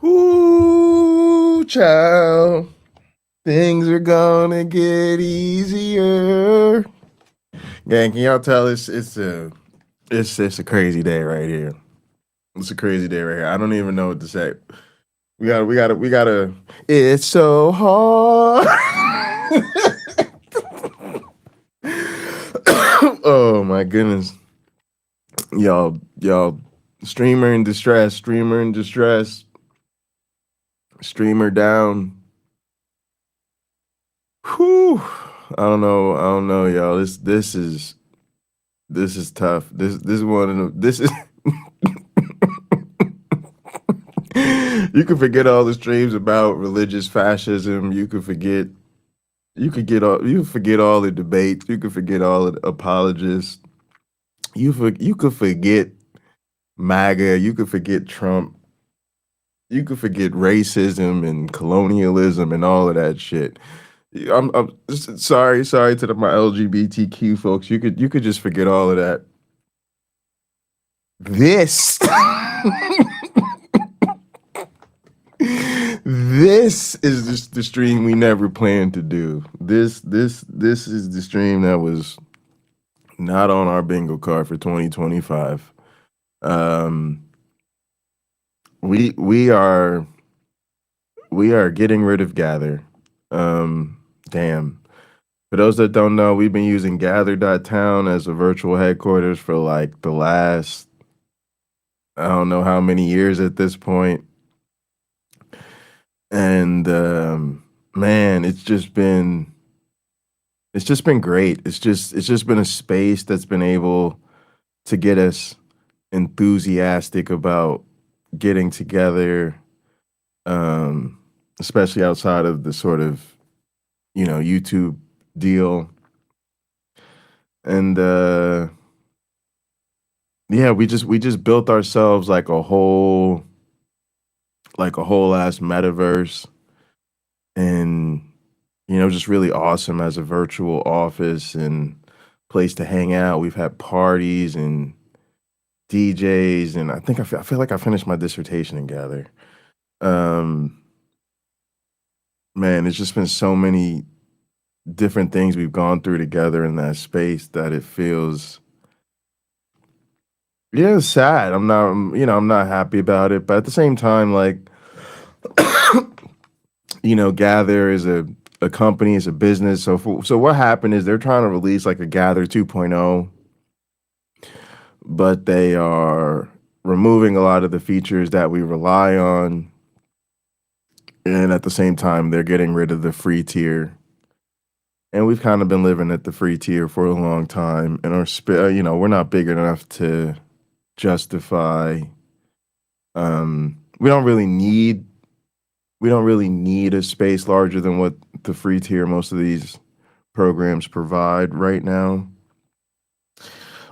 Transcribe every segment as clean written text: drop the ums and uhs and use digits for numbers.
Ooh, child. Things are gonna get easier. Gang, can y'all tell it's a crazy day right here. It's a crazy day right here. I don't even know what to say. We gotta. It's so hard. Oh my goodness, y'all, streamer in distress, streamer in distress, streamer down. Whew. I don't know, y'all. This is tough. This is one of the this is you can forget all the streams about religious fascism. You forget all the debates. You could forget all the apologists. You could forget MAGA. You could forget Trump. You could forget racism and colonialism and all of that shit. Sorry to my LGBTQ folks. You could just forget all of that. This this is just the stream we never planned to do. This is the stream that was not on our bingo card for 2025. Um, we are getting rid of Gather. Damn. For those that don't know, we've been using Gather.town as a virtual headquarters for like the last I don't know how many years at this point. And man, it's just been great. It's just been a space that's been able to get us enthusiastic about getting together, um, especially outside of the sort of YouTube deal. And yeah, we just built ourselves like a whole ass metaverse, and just really awesome as a virtual office and place to hang out. We've had parties and DJs, and I feel like I finished my dissertation in Gather. Um, man, it's just been so many different things we've gone through together in that space that it feels, yeah, it's sad. I'm not happy about it, but at the same time, like, Gather is a company, is a business. So what happened is they're trying to release like a Gather 2.0, but they are removing a lot of the features that we rely on, and at the same time, they're getting rid of the free tier. And we've kind of been living at the free tier for a long time, and we're not big enough to justify. We don't really need a space larger than what the free tier most of these programs provide right now.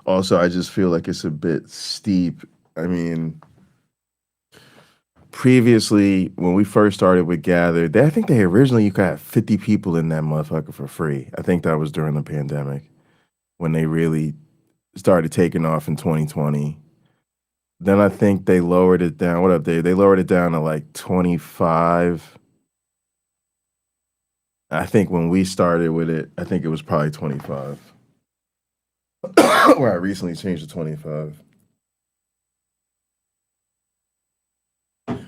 Also, I just feel like it's a bit steep. I mean, previously when we first started with Gather, I think they originally you could have 50 people in that motherfucker for free. I think that was during the pandemic when they really started taking off in 2020. Then I think they lowered it down. What up, Dave? They lowered it down to like 25. I think when we started with it, I think it was probably 25. Where I recently changed to 25.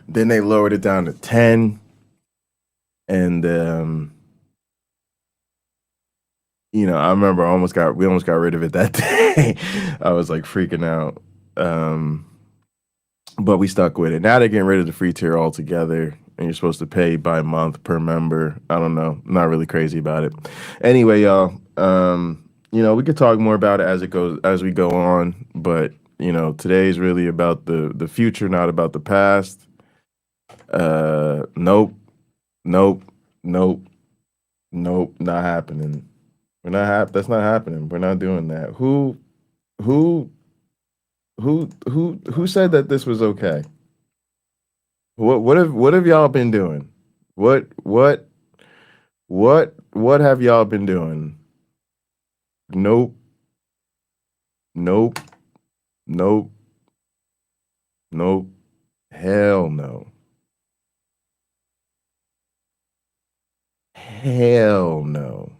Then they lowered it down to 10. And I remember we almost got rid of it that day. I was like freaking out. Um, but we stuck with it. Now they're getting rid of the free tier altogether, and you're supposed to pay by month per member. I don't know. I'm not really crazy about it. Anyway, y'all, we could talk more about it as we go on, but today's really about the future, not about the past. Nope, nope, nope, nope, not happening. That's not happening. We're not doing that. Who who said that this was okay? What have y'all been doing? What what what have y'all been doing? Nope, nope, nope, nope. Hell no. Hell no.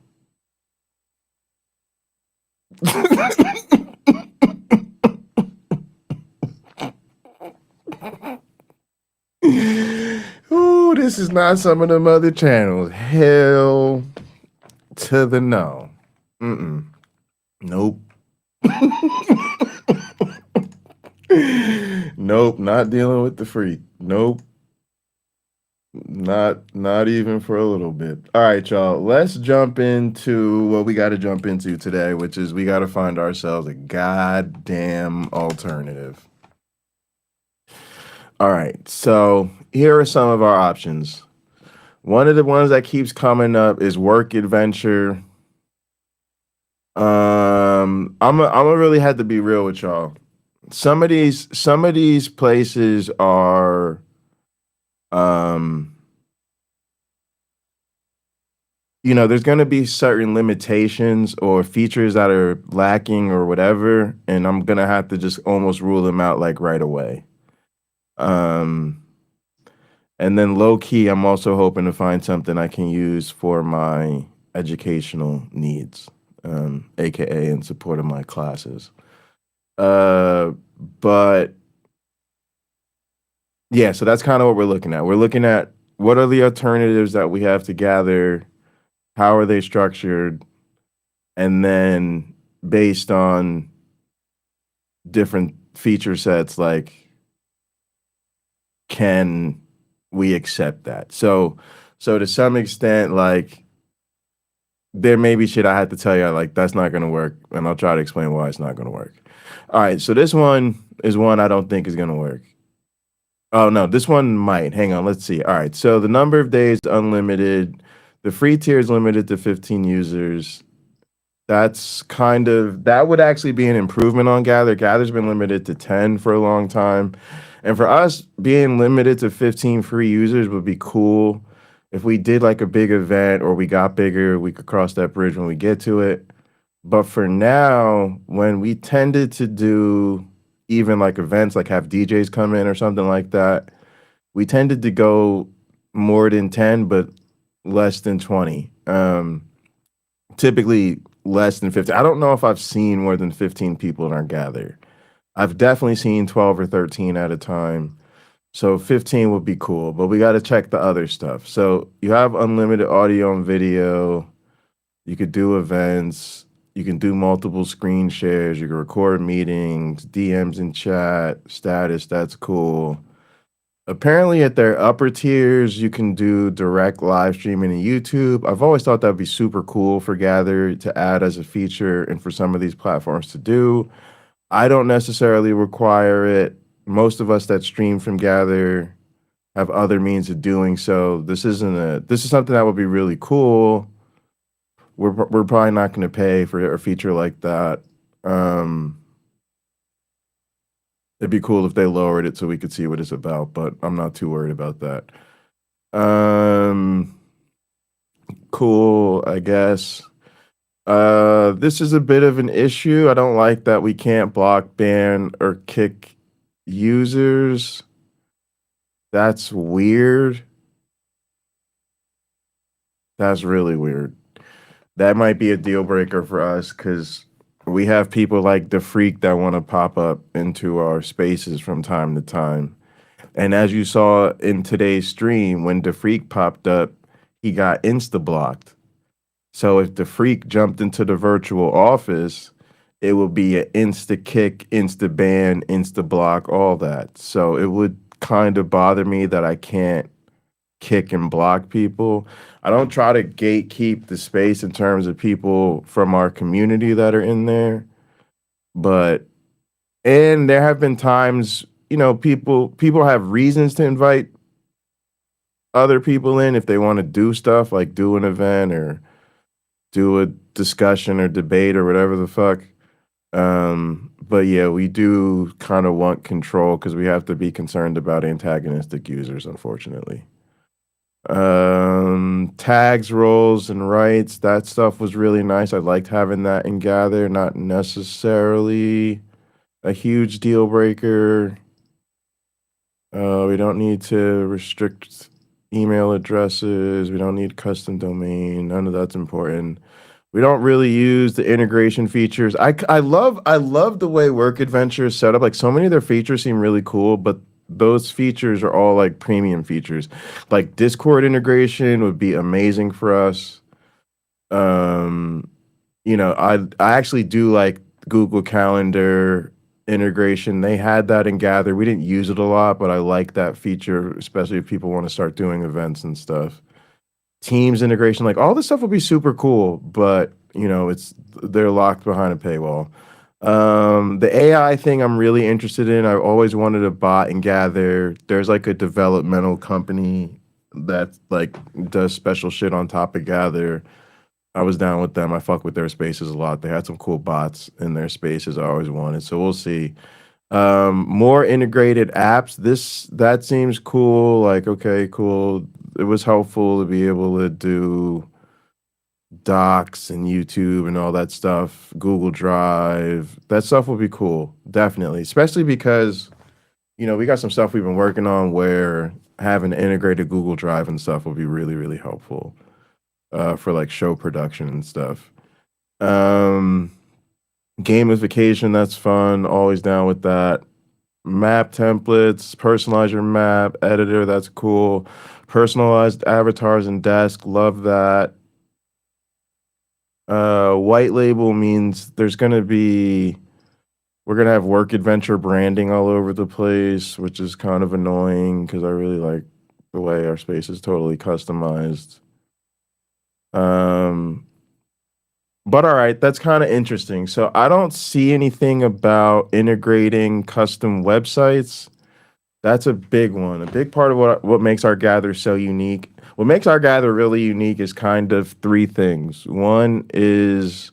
Ooh, this is not some of them other channels. Hell to the no. Mm-mm. Nope. Nope, not dealing with the freak. Nope. Not even for a little bit. All right, y'all. Let's jump into what we got to jump into today, which is we got to find ourselves a goddamn alternative. All right. So, here are some of our options. One of the ones that keeps coming up is work adventure. I'm a really had to be real with y'all. Some of these places are um there's going to be certain limitations or features that are lacking or whatever, and I'm going to have to just almost rule them out like right away. Um, and then low key, I'm also hoping to find something I can use for my educational needs, aka in support of my classes. Uh, but yeah, so that's kind of what we're looking at. We're looking at what are the alternatives that we have to gather, how are they structured, and then based on different feature sets, like can we accept that? So to some extent, like there may be shit I had to tell you like that's not gonna work, and I'll try to explain why it's not gonna work. All right, so this one is one I don't think is gonna work. Oh no, this one might. Hang on, let's see. All right, so the number of days unlimited. The free tier is limited to 15 users. That would actually be an improvement on Gather. Gather's been limited to 10 for a long time. And for us, being limited to 15 free users would be cool. If we did like a big event or we got bigger, we could cross that bridge when we get to it. But for now, when we tended to do even like events, like have DJs come in or something like that, we tended to go more than 10, but less than 20. Typically less than 50. I don't know if I've seen more than 15 people in our gather. I've definitely seen 12 or 13 at a time. So 15 would be cool, but we got to check the other stuff. So you have unlimited audio and video. You could do events. You can do multiple screen shares. You can record meetings, DMs in chat, status. That's cool. Apparently, at their upper tiers, you can do direct live streaming in YouTube. I've always thought that'd be super cool for Gather to add as a feature and for some of these platforms to do. I don't necessarily require it. Most of us that stream from Gather have other means of doing so. This is something that would be really cool. We're probably not going to pay for a feature like that. Um, it'd be cool if they lowered it so we could see what it's about, but I'm not too worried about that. Um, cool, I guess. This is a bit of an issue. I don't like that we can't block, ban, or kick users. That's weird. That's really weird. That might be a deal breaker for us because we have people like the freak that want to pop up into our spaces from time to time. And as you saw in today's stream, when the freak popped up, he got insta blocked. So if the freak jumped into the virtual office, it would be an insta kick, insta ban, insta block, all that. So it would kind of bother me that I can't kick and block people. I don't try to gatekeep the space in terms of people from our community that are in there, but and there have been times, people have reasons to invite other people in if they want to do stuff like do an event or do a discussion or debate or whatever the fuck. But yeah, we do kind of want control because we have to be concerned about antagonistic users, unfortunately. Tags, roles, and rights, that stuff was really nice. I liked having that in Gather, not necessarily a huge deal breaker. We don't need to restrict. email addresses. We don't need custom domain. None of that's important. We don't really use the integration features. I love the way Work Adventure is set up. Like so many of their features seem really cool, but those features are all like premium features. Like Discord integration would be amazing for us. Um, I actually do like Google Calendar integration. They had that in Gather. We didn't use it a lot, but I like that feature, especially if people want to start doing events and stuff. Teams integration, like all this stuff will be super cool, but they're locked behind a paywall. The AI thing I'm really interested in. I've always wanted a bot and Gather. There's like a developmental company that like does special shit on top of Gather. I was down with them. I fuck with their spaces a lot. They had some cool bots in their spaces I always wanted. So we'll see. More integrated apps. That seems cool. Like, okay, cool. It was helpful to be able to do Docs and YouTube and all that stuff. Google Drive. That stuff will be cool. Definitely. Especially because, we got some stuff we've been working on where having integrated Google Drive and stuff will be really, really helpful for like show production and stuff. Um, Gamification, that's fun. Always down with that. Map templates, personalize your map editor, that's cool. Personalized avatars and desk, love that. White label means we're gonna have Work Adventure branding all over the place, which is kind of annoying because I really like the way our space is totally customized. Um, but all right, that's kind of interesting. So I don't see anything about integrating custom websites. That's a big one. A big part of what makes our gather so unique. What makes our gather really unique is kind of three things. One is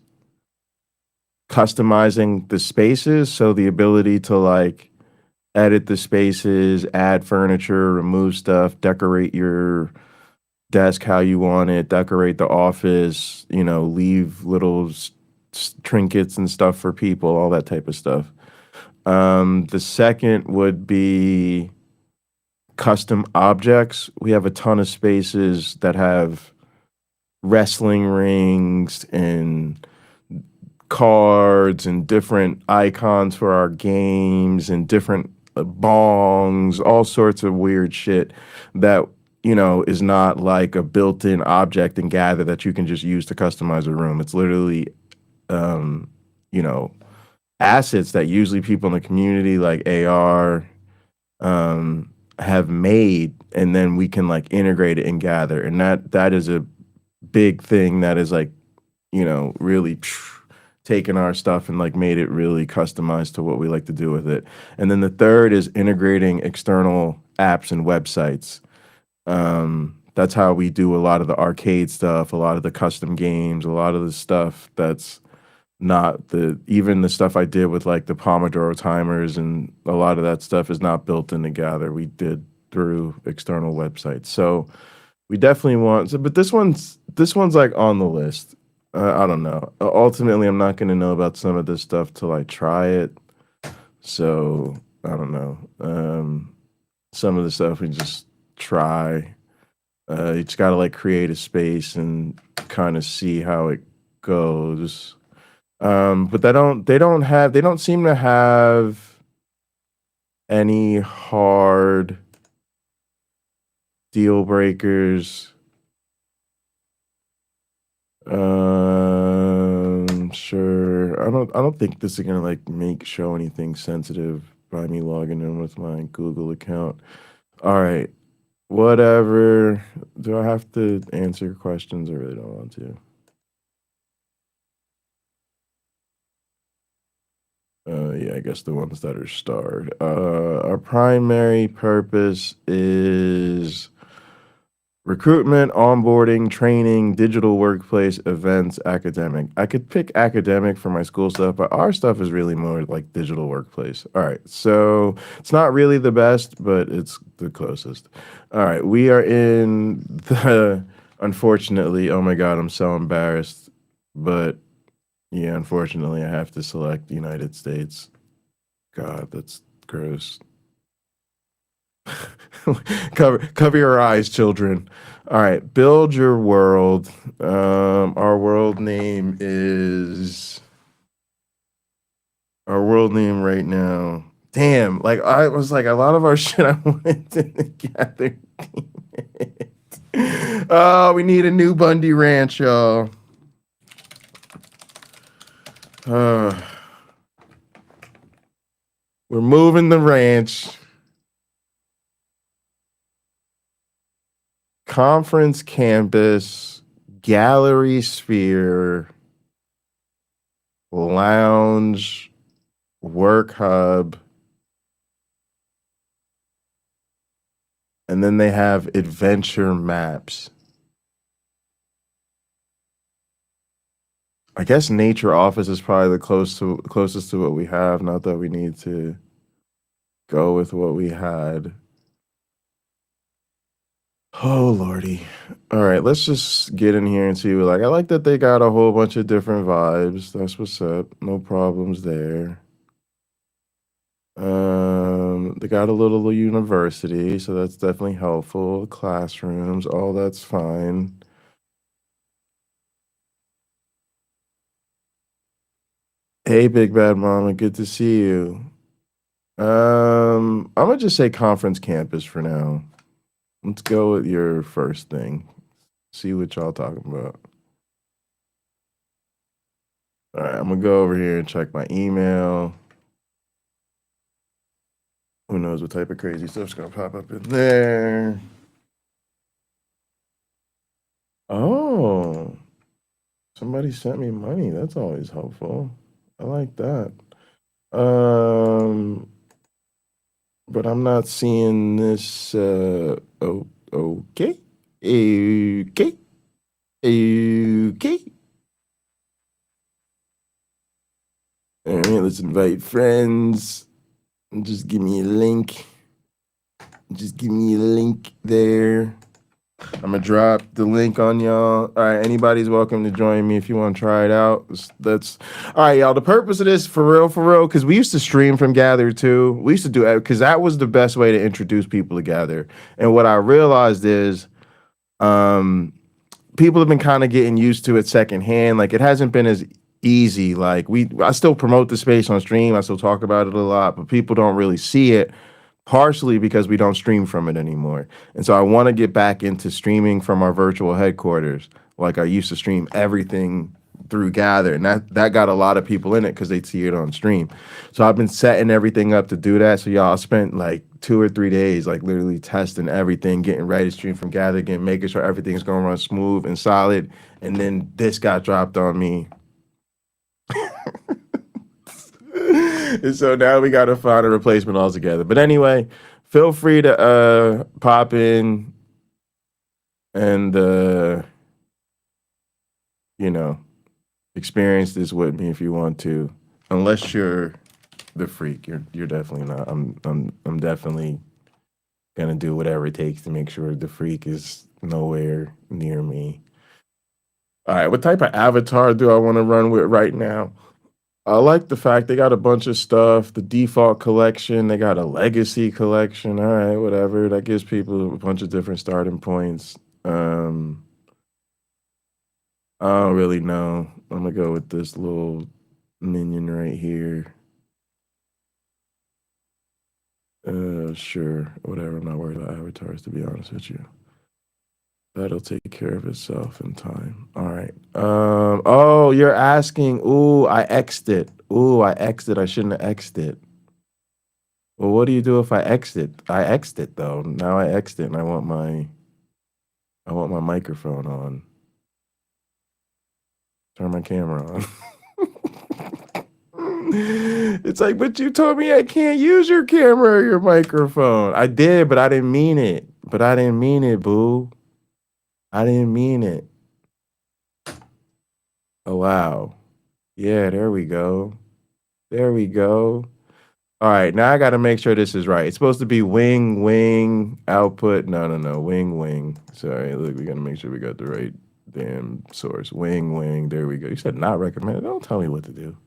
customizing the spaces, so the ability to like edit the spaces, add furniture, remove stuff, decorate your desk how you want it, decorate the office, leave little trinkets and stuff for people, all that type of stuff. The second would be custom objects. We have a ton of spaces that have wrestling rings and cards and different icons for our games and different bongs, all sorts of weird shit that is not like a built-in object and gather that you can just use to customize a room. It's literally um, you know, assets that usually people in the community like AR have made, and then we can like integrate it and gather. And that is a big thing that is like, really taken our stuff and like made it really customized to what we like to do with it. And then the third is integrating external apps and websites. That's how we do a lot of the arcade stuff, a lot of the custom games, a lot of the stuff that's not even the stuff I did with like the Pomodoro timers, and a lot of that stuff is not built in together. We did through external websites. So we definitely but this one's like on the list. I don't know. Ultimately, I'm not going to know about some of this stuff till I try it. So I don't know. Some of the stuff we just try. You just got to like create a space and kind of see how it goes. But they don't seem to have any hard deal breakers. Sure. I don't think this is gonna like show anything sensitive by me logging in with my Google account. All right. Whatever. Do I have to answer questions? I really don't want to. Yeah, I guess the ones that are starred. Our primary purpose is recruitment, onboarding, training, digital workplace, events, academic. I could pick academic for my school stuff, but our stuff is really more like digital workplace. All right. So it's not really the best, but it's the closest. All right. We are in unfortunately, oh my God, I'm so embarrassed. But yeah, unfortunately, I have to select the United States. God, that's gross. Cover your eyes, children. All right, build your world. Our world name is our world name right now. Damn, like I was like a lot of our shit I wanted together. Oh, we need a new Bundy Ranch, y'all. Uh, we're moving the ranch. Conference campus, gallery sphere, lounge, work hub, and then they have adventure maps. I guess nature office is probably the closest to what we have. Not that we need to go with what we had. Oh lordy. All right, let's just get in here and see what I like that they got a whole bunch of different vibes. That's what's up. No problems there. They got a little university, so that's definitely helpful. Classrooms, all that's fine. Hey, Big Bad Mama, good to see you. I'm gonna just say conference campus for now. Let's go with your first thing. See what y'all talking about. All right, I'm gonna go over here and check my email. Who knows what type of crazy stuff's gonna pop up in there? Oh, somebody sent me money. That's always helpful. I like that. But I'm not seeing this. Oh, okay, okay, okay. All right, let's invite friends. Just give me a link. Just give me a link there. I'm gonna drop the link on y'all. All right, anybody's welcome to join me if you want to try it out. That's all right, y'all. The purpose of this, for real, because we used to stream from Gather too. We used to do it because that was the best way to introduce people to Gather. And what I realized is, people have been kind of getting used to it secondhand. Like it hasn't been as easy. Like I still promote the space on stream. I still talk about it a lot, but people don't really see it. Partially because we don't stream from it anymore. And so I want to get back into streaming from our virtual headquarters. Like I used to stream everything through Gather, and that got a lot of people in it because they'd see it on stream. So I've been setting everything up to do that. So y'all spent like 2 or 3 days like literally testing everything, getting ready to stream from Gather again, making sure everything's gonna run smooth and solid. And then this got dropped on me. And so now we got to find a replacement altogether. But anyway, feel free to pop in and you know, experience this with me if you want to. Unless you're the freak, you're definitely not. I'm definitely gonna do whatever it takes to make sure the freak is nowhere near me. All right, what type of avatar do I want to run with right now? I like the fact they got a bunch of stuff. The default collection, they got a legacy collection. All right, whatever. That gives people a bunch of different starting points. I don't really know. I'm gonna go with this little minion right here. Sure, whatever. I'm not worried about avatars, to be honest with you. That'll take care of itself in time. All right. Oh, you're asking. Ooh, I X'd it. Ooh, I X'd it. I shouldn't have X'd it. Well, what do you do if I exit? I X'd it though. Now I X'd it and I want my microphone on. Turn my camera on. It's like, but you told me I can't use your camera or your microphone. I did, but I didn't mean it. But I didn't mean it, boo. I didn't mean it. Oh wow. Yeah, there we go. There we go. All right, now I got to make sure this is right. It's supposed to be wing output. No, wing. Sorry, look, we got to make sure we got the right damn source. Wing. There we go. You said not recommended. Don't tell me what to do.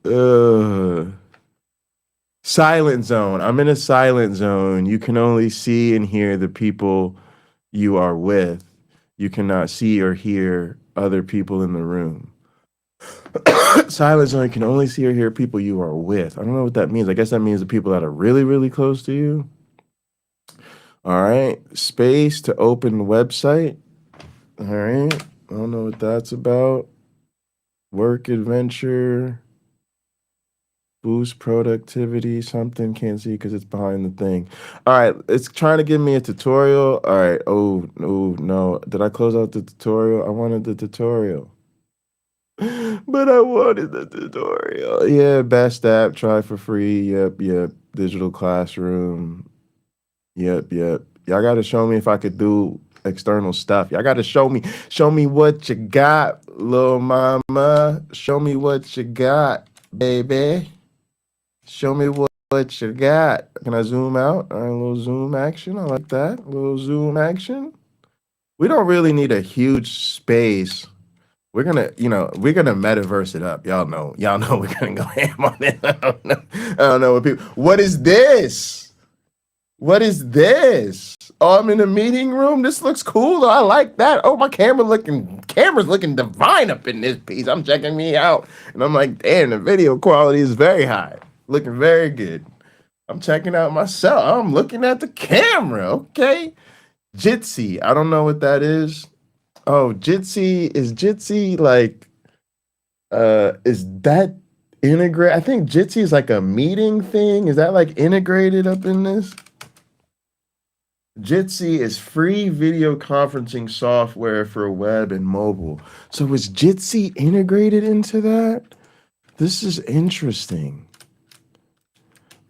uh, silent zone. I'm in a silent zone. You can only see and hear the people you are with. You cannot see or hear other people in the room. Silent zone. You can only see or hear people you are with. I don't know what that means. I guess that means the people that are really, really close to you. All right. Space to open website. All right. I don't know what that's about. Work adventure. Boost productivity. Something can't see because it's behind the thing. All right. It's trying to give me a tutorial. All right. Oh, no. Did I close out the tutorial? I wanted the tutorial. But I wanted the tutorial. Yeah, best app, try for free. Yep. Digital classroom. Yep. Y'all gotta show me if I could do external stuff. Y'all gotta show me what you got, little mama. Show me what you got, baby. Show me what you got. Can I zoom out? All right, a little zoom action. I like that. A little zoom action. We don't really need a huge space. We're gonna metaverse it up. Y'all know we're gonna go ham on it. I don't know what people. What is this? What is this? Oh, I'm in a meeting room. This looks cool. I like that. Oh, my camera's looking divine up in this piece. I'm checking me out, and I'm like, damn, the video quality is very high, looking very good. I'm checking out myself. I'm looking at the camera. Okay, Jitsi. I don't know what that is. Oh, Jitsi like is that integrate? I think Jitsi is like a meeting thing. Is that like integrated up in this? Jitsi is free video conferencing software for web and mobile. So is Jitsi integrated into that? This is interesting.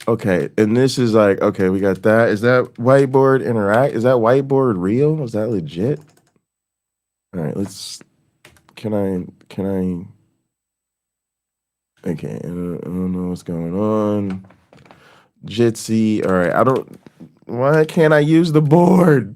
Okay, and this is like, okay, we got that. Is that whiteboard interact? Is that whiteboard real? Is that legit? All right, can I okay, I don't know what's going on. Jitsi. All right, why can't I use the board?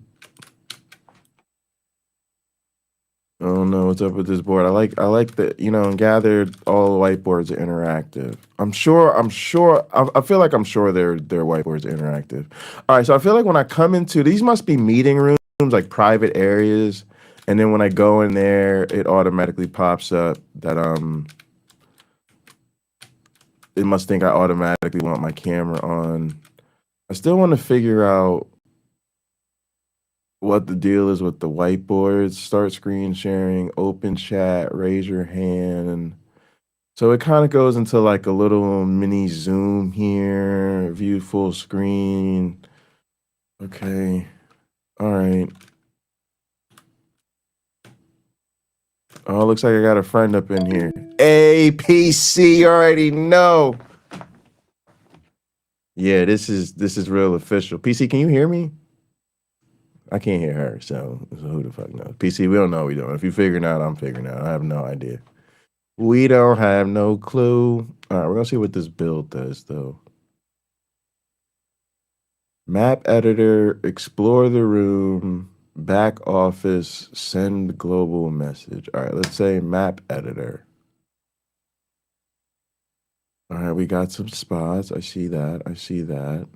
I don't know what's up with this board. I like that, gathered all the whiteboards are interactive. I feel like I'm sure their whiteboards are interactive. All right, so I feel like when I come into these must be meeting rooms, like private areas, and then when I go in there, it automatically pops up that it must think I automatically want my camera on. I still want to figure out what the deal is with the whiteboards, start screen sharing, open chat, raise your hand. And so it kind of goes into like a little mini Zoom here, view full screen. Okay. All right. Oh, looks like I got a friend up in here. APC, you already know. Yeah, this is real official. PC, can you hear me? I can't hear her, so who the fuck knows? PC, we don't know what we're doing. If you figuring out, I'm figuring out. I have no idea. We don't have no clue. All right, we're gonna see what this build does, though. Map editor, explore the room, back office, send global message. All right, let's say map editor. All right, we got some spots. I see that.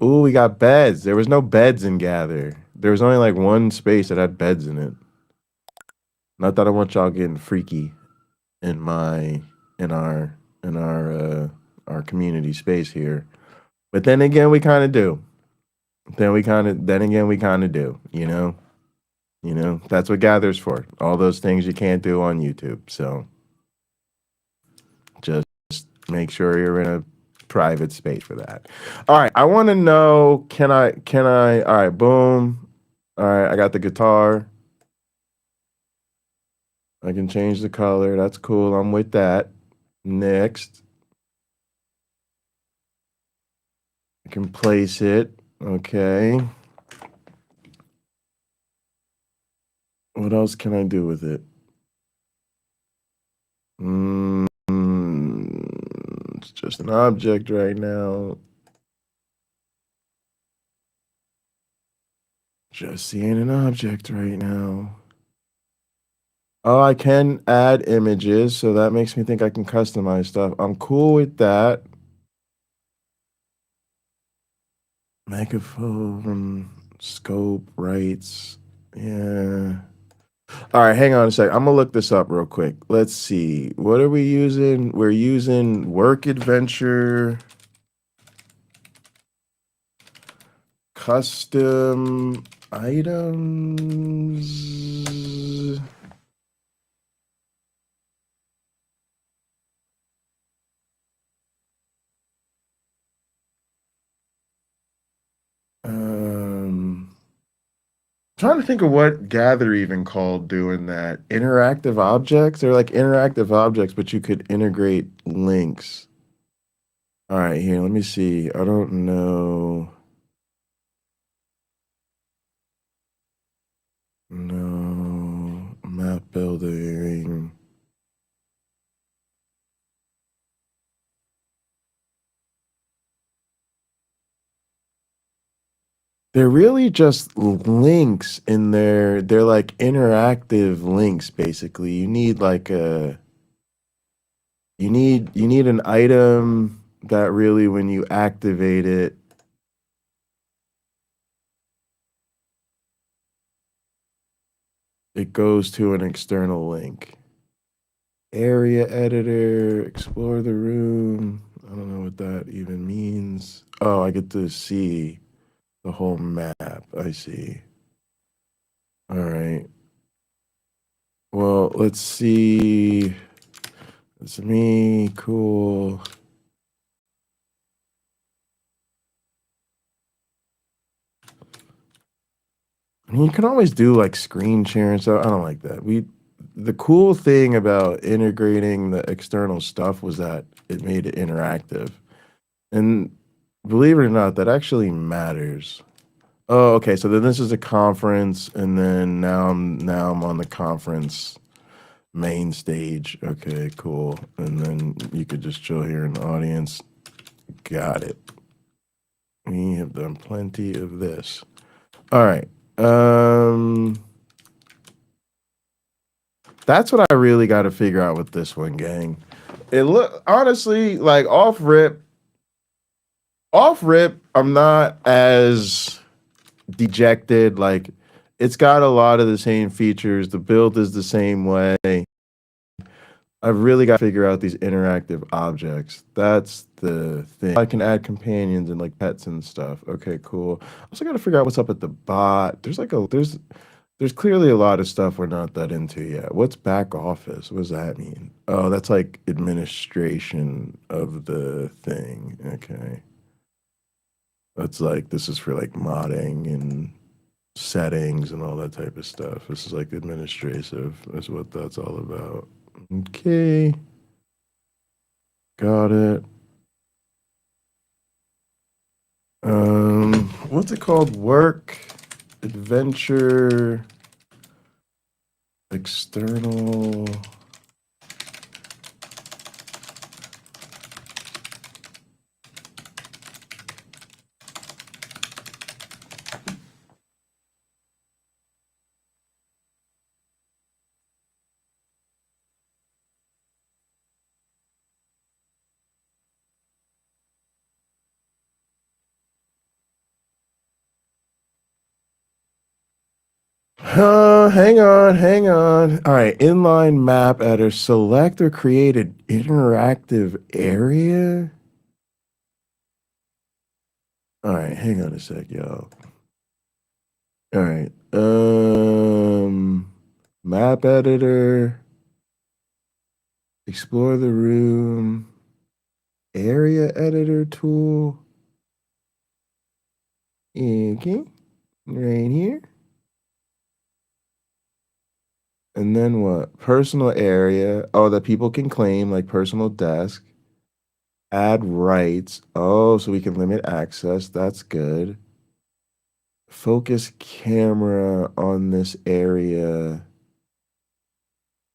Ooh, we got beds. There was no beds in Gather. There was only like one space that had beds in it. Not that I want y'all getting freaky in my in our in our community space here. But then again, we kind of do. Then again we kind of do, you know? You know, that's what Gather's for. All those things you can't do on YouTube. So just make sure you're in a private space for that. All right, I want to know, can I all right, boom. All right, I got the guitar. I can change the color. That's cool. I'm with that. Next. I can place it. Okay. What else can I do with it? Mm, it's just an object right now. Just seeing an object right now. Oh, I can add images, so that makes me think I can customize stuff. I'm cool with that. Megaphone, scope, rights. Yeah. All right, hang on a sec. I'm gonna look this up real quick. Let's see. What are we using? We're using work adventure, custom items. Trying to think of what Gather even called doing that. Interactive objects? They're like interactive objects, but you could integrate links. All right, here, let me see. I don't know. No, map building. They're really just links in there. They're like interactive links, basically. You need like a you need an item that really when you activate it, it goes to an external link. Area editor, explore the room. I don't know what that even means. Oh, I get to see the whole map. I see. All right. Well, let's see. It's me. Cool. I mean, you can always do like screen share and stuff. I don't like that. The cool thing about integrating the external stuff was that it made it interactive. And believe it or not, that actually matters. Oh, okay. So then this is a conference, and then now I'm on the conference main stage. Okay, cool. And then you could just chill here in the audience. Got it. We have done plenty of this. All right. That's what I really got to figure out with this one, gang. It look honestly like off rip. I'm not as dejected. Like it's got a lot of the same features. The build is the same way. I've really got to figure out these interactive objects. That's the thing. I can add companions and like pets and stuff. Okay, cool. Also got to figure out what's up at the bot. There's clearly a lot of stuff we're not that into yet. What's back office? What does that mean? Oh, that's like administration of the thing. Okay. That's like this is for like modding and settings and all that type of stuff. This is like administrative, is what that's all about. Okay. Got it. What's it called? Work, adventure, external. Hang on, hang on. All right, inline map editor. Select or create an interactive area. All right, hang on a sec, y'all. All right. Map editor. Explore the room. Area editor tool. Okay. Right here. And then what? Personal area. Oh, that people can claim, like personal desk. Add rights. Oh, so we can limit access. That's good. Focus camera on this area.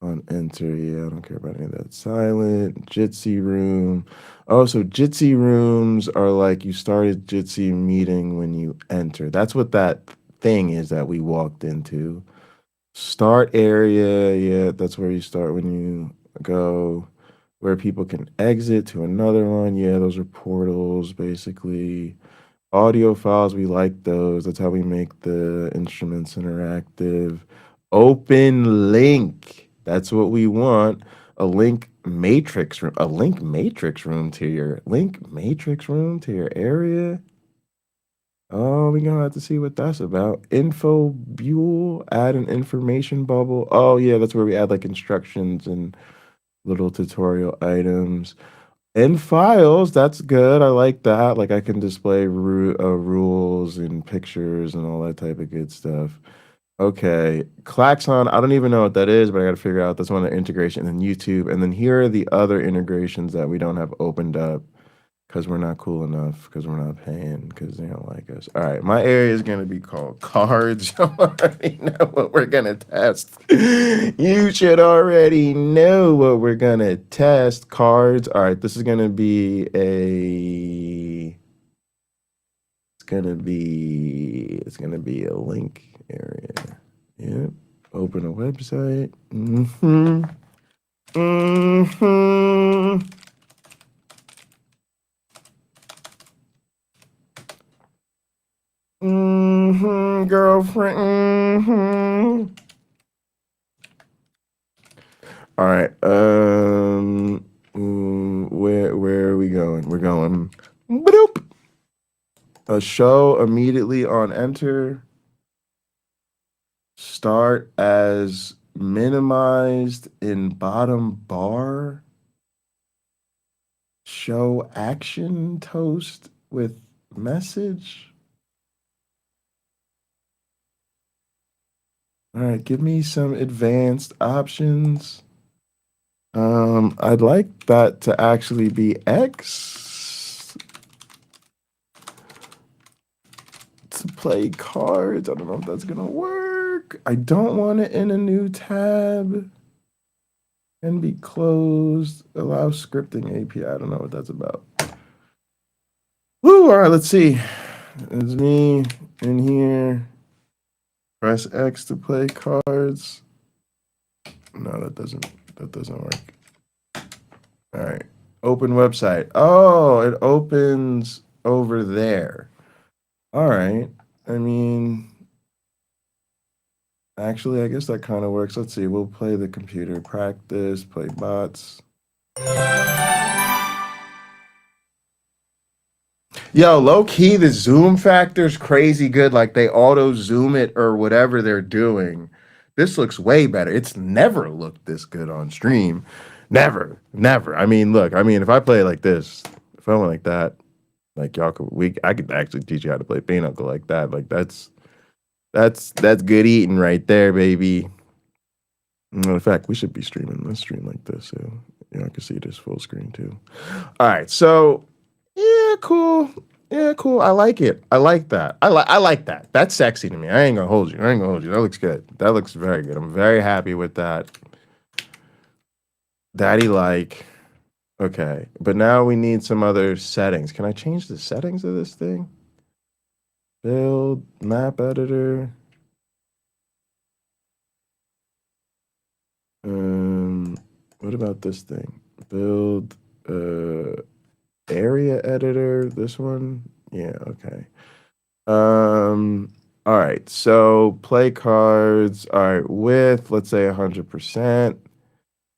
On enter. Yeah, I don't care about any of that. Silent. Jitsi room. Oh, so Jitsi rooms are like you start a Jitsi meeting when you enter. That's what that thing is that we walked into. Start area, yeah, that's where you start when you go. Where people can exit to another one, yeah, those are portals basically. Audio files, we like those. That's how we make the instruments interactive. Open link. That's what we want. A link matrix room to your area. Oh, we're gonna have to see what that's about. Info buell, add an information bubble. Oh yeah, that's where we add like instructions and little tutorial items. In files, that's good. I like that. Like I can display rules and pictures and all that type of good stuff. Okay, Klaxon. I don't even know what that is, but I got to figure out. That's one of the integration and YouTube. And then here are the other integrations that we don't have opened up because we're not cool enough, because we're not paying, because they don't like us. All right, my area is gonna be called cards. You already know what we're gonna test. You should already know what we're gonna test. Cards. All right, this is gonna be a. It's gonna be a link area. Yep. Open a website. Mm-hmm. Mm-hmm. Mm-hmm, girlfriend. Mm-hmm. All right. Where are we going? We're going. Bloop. A show immediately on enter. Start as minimized in bottom bar. Show action toast with message. All right, give me some advanced options. I'd like that to actually be X to play cards. I don't know if that's gonna work. I don't want it in a new tab and be closed. Allow scripting API. I don't know what that's about. Woo! All right, let's see. It's me in here. Press X to play cards. No, that doesn't work. All right. Open website. Oh, it opens over there. All right. I mean, actually, I guess that kind of works. Let's see. We'll play the computer practice, play bots. Yo, low key, the zoom factor's crazy good. Like they auto zoom it or whatever they're doing. This looks way better. It's never looked this good on stream. Never, never. I mean, look, I mean, if I play like this, if I went like that, like y'all could, I could actually teach you how to play Pinochle like that. Like that's good eating right there, baby. In fact, we should be streaming. Let's stream like this, so I can see this full screen too. All right, so yeah, cool. Yeah, cool. I like it. I like that. I like that. That's sexy to me. I ain't gonna hold you. That looks good. That looks very good. I'm very happy with that. Daddy like. Okay, but now we need some other settings. Can I change the settings of this thing? Build map editor. What about this thing? Build area editor. This one. Yeah. Okay. All right. So play cards. All right. With let's say 100%.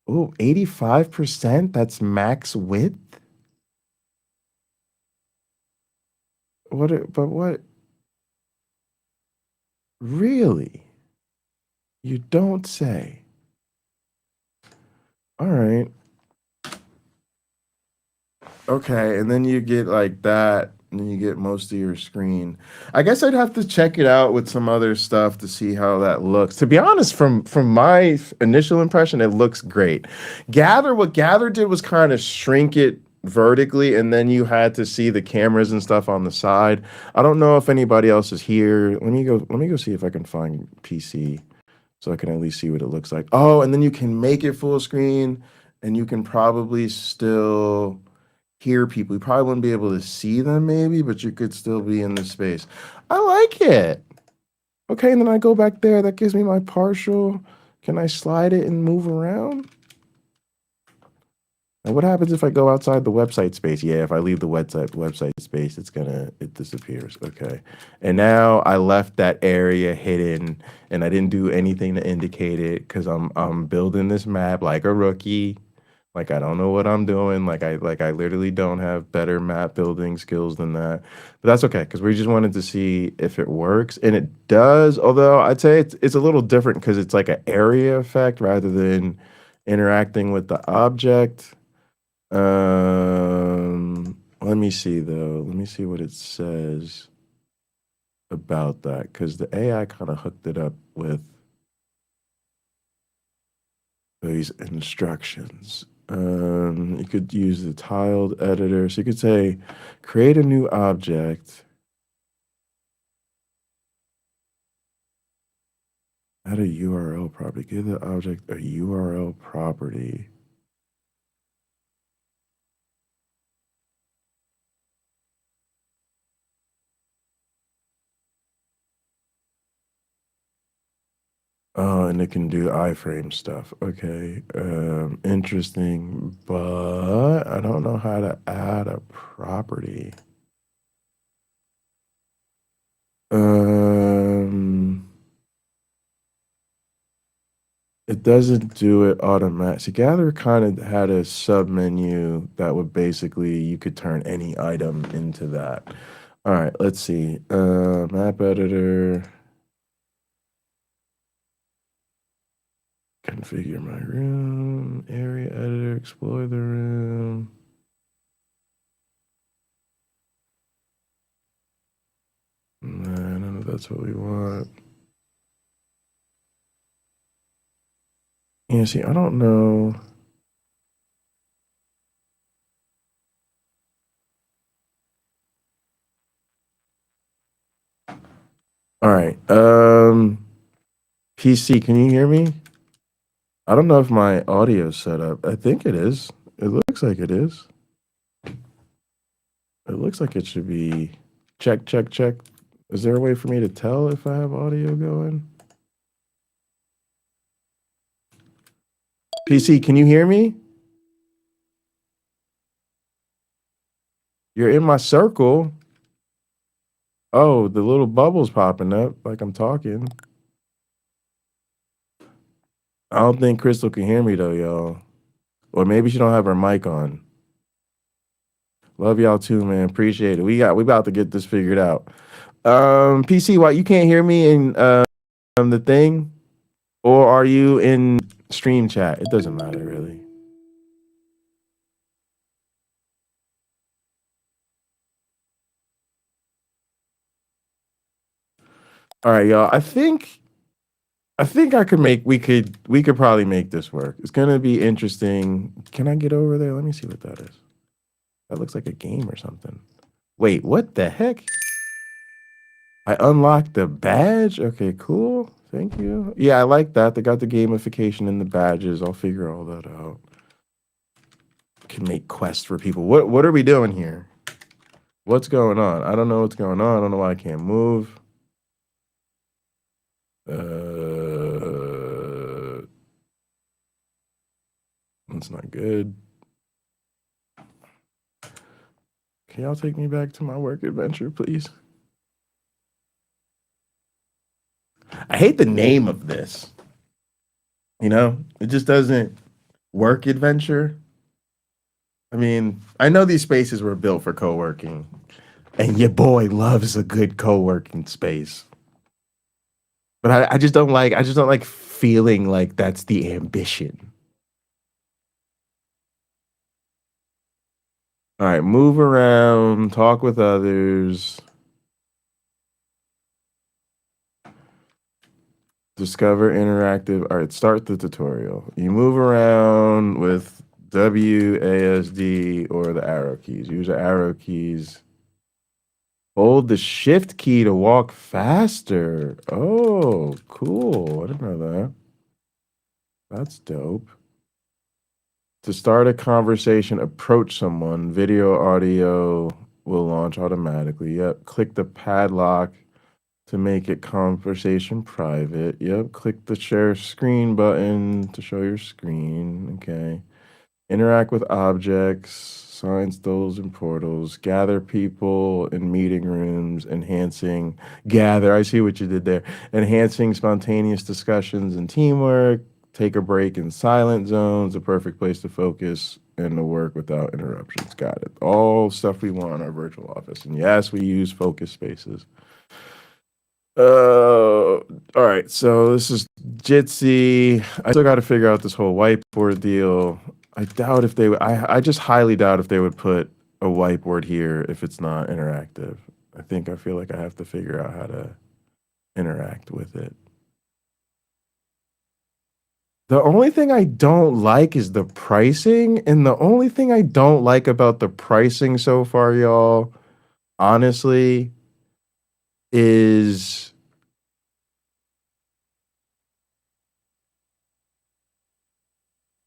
Oh, 85%. That's max width. But what? Really? You don't say. All right. Okay, and then you get like that, and then you get most of your screen. I guess I'd have to check it out with some other stuff to see how that looks. To be honest, from my initial impression, it looks great. What Gather did was kind of shrink it vertically, and then you had to see the cameras and stuff on the side. I don't know if anybody else is here. Let me go see if I can find PC so I can at least see what it looks like. Oh, and then you can make it full screen, and you can probably still hear people. You probably wouldn't be able to see them maybe, but you could still be in the space. I like it. Okay, and then I go back there. That gives me my partial. Can I slide it and move around? And what happens if I go outside the website space? Yeah, if I leave the website space, it disappears. Okay. And now I left that area hidden and I didn't do anything to indicate it because I'm building this map like a rookie. Like I don't know what I'm doing. Like I literally don't have better map building skills than that. But that's okay because we just wanted to see if it works. And it does, although I'd say it's a little different because it's like an area effect rather than interacting with the object. Let me see though. Let me see what it says about that because the AI kind of hooked it up with these instructions. You could use the tiled editor. So you could say, create a new object. Add a URL property. Give the object a URL property. Oh, and it can do iframe stuff. Okay. Interesting, but I don't know how to add a property. Um, it doesn't do it automatic. So Gather kind of had a sub menu that would basically you could turn any item into that. All right, let's see. Map editor. Configure my room. Area editor. Explore the room. Nah, I don't know if that's what we want. Yeah, see, I don't know. All right. PC, can you hear me? I don't know if my audio's set up. I think it is. It looks like it is. It looks like it should be check, check, check. Is there a way for me to tell if I have audio going? PC, can you hear me? You're in my circle. Oh, the little bubble's popping up like I'm talking. I don't think Crystal can hear me though, y'all. Or maybe she don't have her mic on. Love y'all too, man. Appreciate it. We about to get this figured out. PC, why you can't hear me in the thing? Or are you in stream chat? It doesn't matter really. All right, y'all. I think we could probably make this work. It's gonna be interesting. Can I get over there? Let me see what that is. That looks like a game or something. Wait, what the heck? I unlocked the badge? Okay, cool. Thank you. Yeah, I like that. They got the gamification in the badges. I'll figure all that out. Can make quests for people. What are we doing here? What's going on? I don't know what's going on. I don't know why I can't move. That's not good. Can y'all take me back to my work adventure, please? I hate the name of this. You know, it just doesn't work adventure. I mean, I know these spaces were built for co-working, and your boy loves a good co-working space. But I just don't like feeling like that's the ambition. All right, move around, talk with others, discover interactive. All right, start the tutorial. You move around with WASD or the arrow keys. Use the arrow keys. Hold the shift key to walk faster. Oh, cool. I didn't know that. That's dope. To start a conversation, approach someone. Video, audio will launch automatically. Yep. Click the padlock to make it conversation private. Yep. Click the share screen button to show your screen. Okay. Interact with objects, signs, those, and portals. Gather people in meeting rooms, enhancing. Gather, I see what you did there. Enhancing spontaneous discussions and teamwork. Take a break in silent zones, a perfect place to focus and to work without interruptions. Got it. All stuff we want in our virtual office. And yes, we use focus spaces. All right. So this is Jitsi. I still got to figure out this whole whiteboard deal. I doubt if they would. I just highly doubt if they would put a whiteboard here if it's not interactive. I feel like I have to figure out how to interact with it. The only thing I don't like is the pricing, and the only thing I don't like about the pricing so far, y'all, honestly, is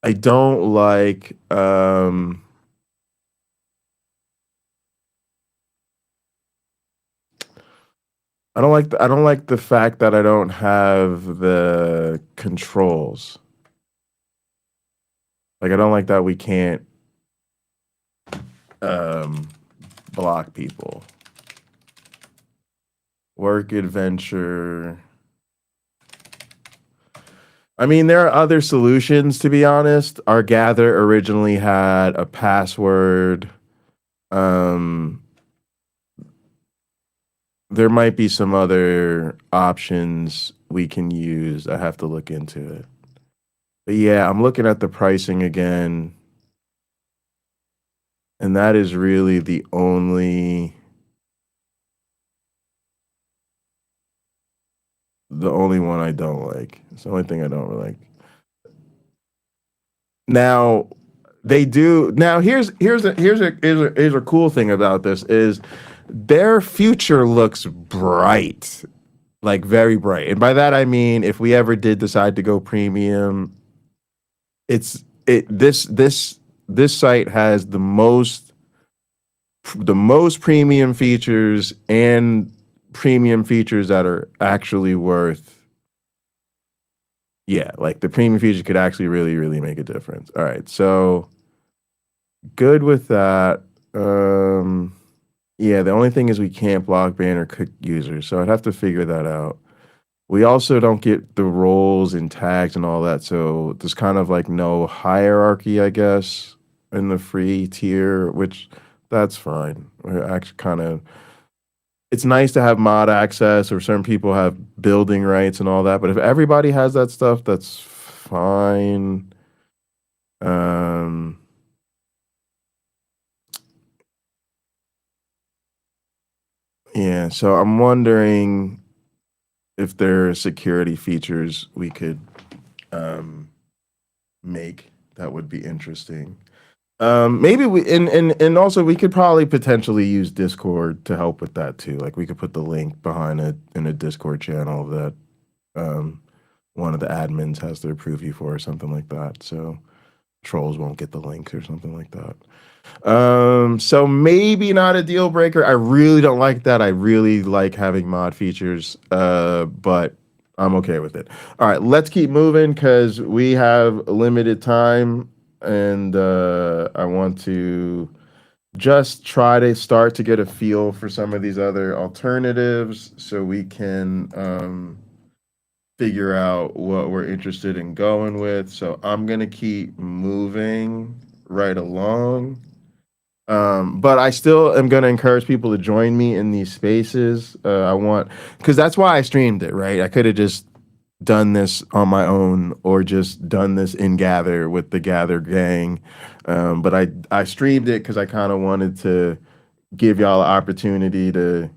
I don't like I don't like the fact that I don't have the controls. Like I don't like that we can't um block people. Work adventure. I mean, there are other solutions to be honest. Our gather originally had a password. Um there might be some other options we can use. I have to look into it. But yeah, I'm looking at the pricing again. And that is really the only one I don't like. It's the only thing I don't like. Now they do now here's a cool thing about this is their future looks bright. Like very bright. And by that I mean if we ever did decide to go premium, it's it this site has the most premium features and premium features that are actually worth yeah, like the premium features could actually really make a difference. All right, so good with that. Yeah, the only thing is we can't block ban or kick users, so I'd have to figure that out. We also don't get the roles and tags and all that, so there's kind of like no hierarchy, I guess, in the free tier, which that's fine. We're actually kind of it's nice to have mod access or certain people have building rights and all that, but if everybody has that stuff, that's fine. Um, yeah, so I'm wondering if there are security features we could make that would be interesting. Maybe we and also we could probably potentially use Discord to help with that too. Like we could put the link behind it in a Discord channel that um one of the admins has their preview for or something like that. So trolls won't get the links or something like that. So maybe not a deal breaker. I really don't like that. I really like having mod features. But I'm okay with it. All right, let's keep moving because we have limited time and I want to just try to start to get a feel for some of these other alternatives so we can figure out what we're interested in going with. So I'm gonna keep moving right along. But I still am gonna encourage people to join me in these spaces. I want because that's why I streamed it, right? I could have just done this on my own or just done this in Gather with the Gather gang. But I streamed it because I kind of wanted to give y'all an opportunity to,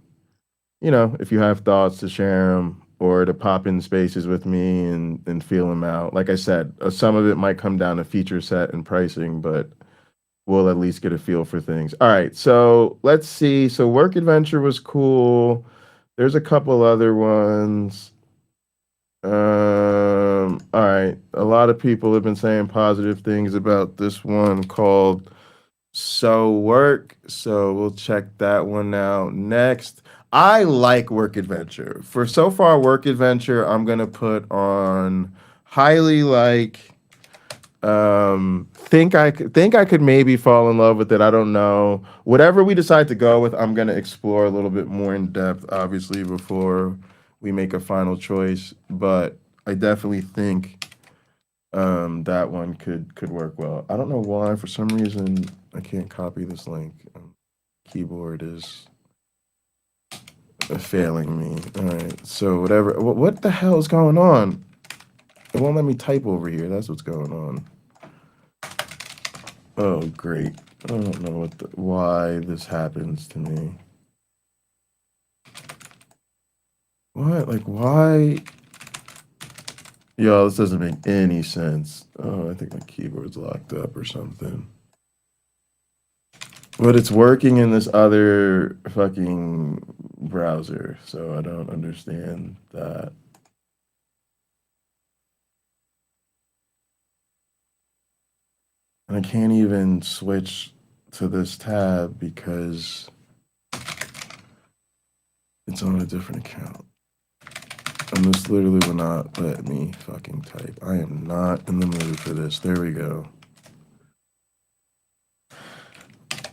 you know, if you have thoughts to share them or to pop in spaces with me and feel them out. Like I said, some of it might come down to feature set and pricing, but we'll at least get a feel for things. All right, so let's see. So Work Adventure was cool. There's a couple other ones. All right. A lot of people have been saying positive things about this one called So Work. So we'll check that one out next. I like Work Adventure. For so far, Work Adventure, I'm gonna put on highly like. Think I could maybe fall in love with it. I don't know. Whatever we decide to go with, I'm gonna explore a little bit more in depth, obviously, before we make a final choice. But I definitely think that one could work well. I don't know why. For some reason, I can't copy this link. Keyboard is failing me. All right. So whatever. What the hell is going on? It won't let me type over here. That's what's going on. Oh, great. I don't know why this happens to me. What? Like, why? Yo, this doesn't make any sense. Oh, I think my keyboard's locked up or something. But it's working in this other fucking browser, so I don't understand that. And I can't even switch to this tab because it's on a different account. And this literally will not let me fucking type. I am not in the mood for this. There we go.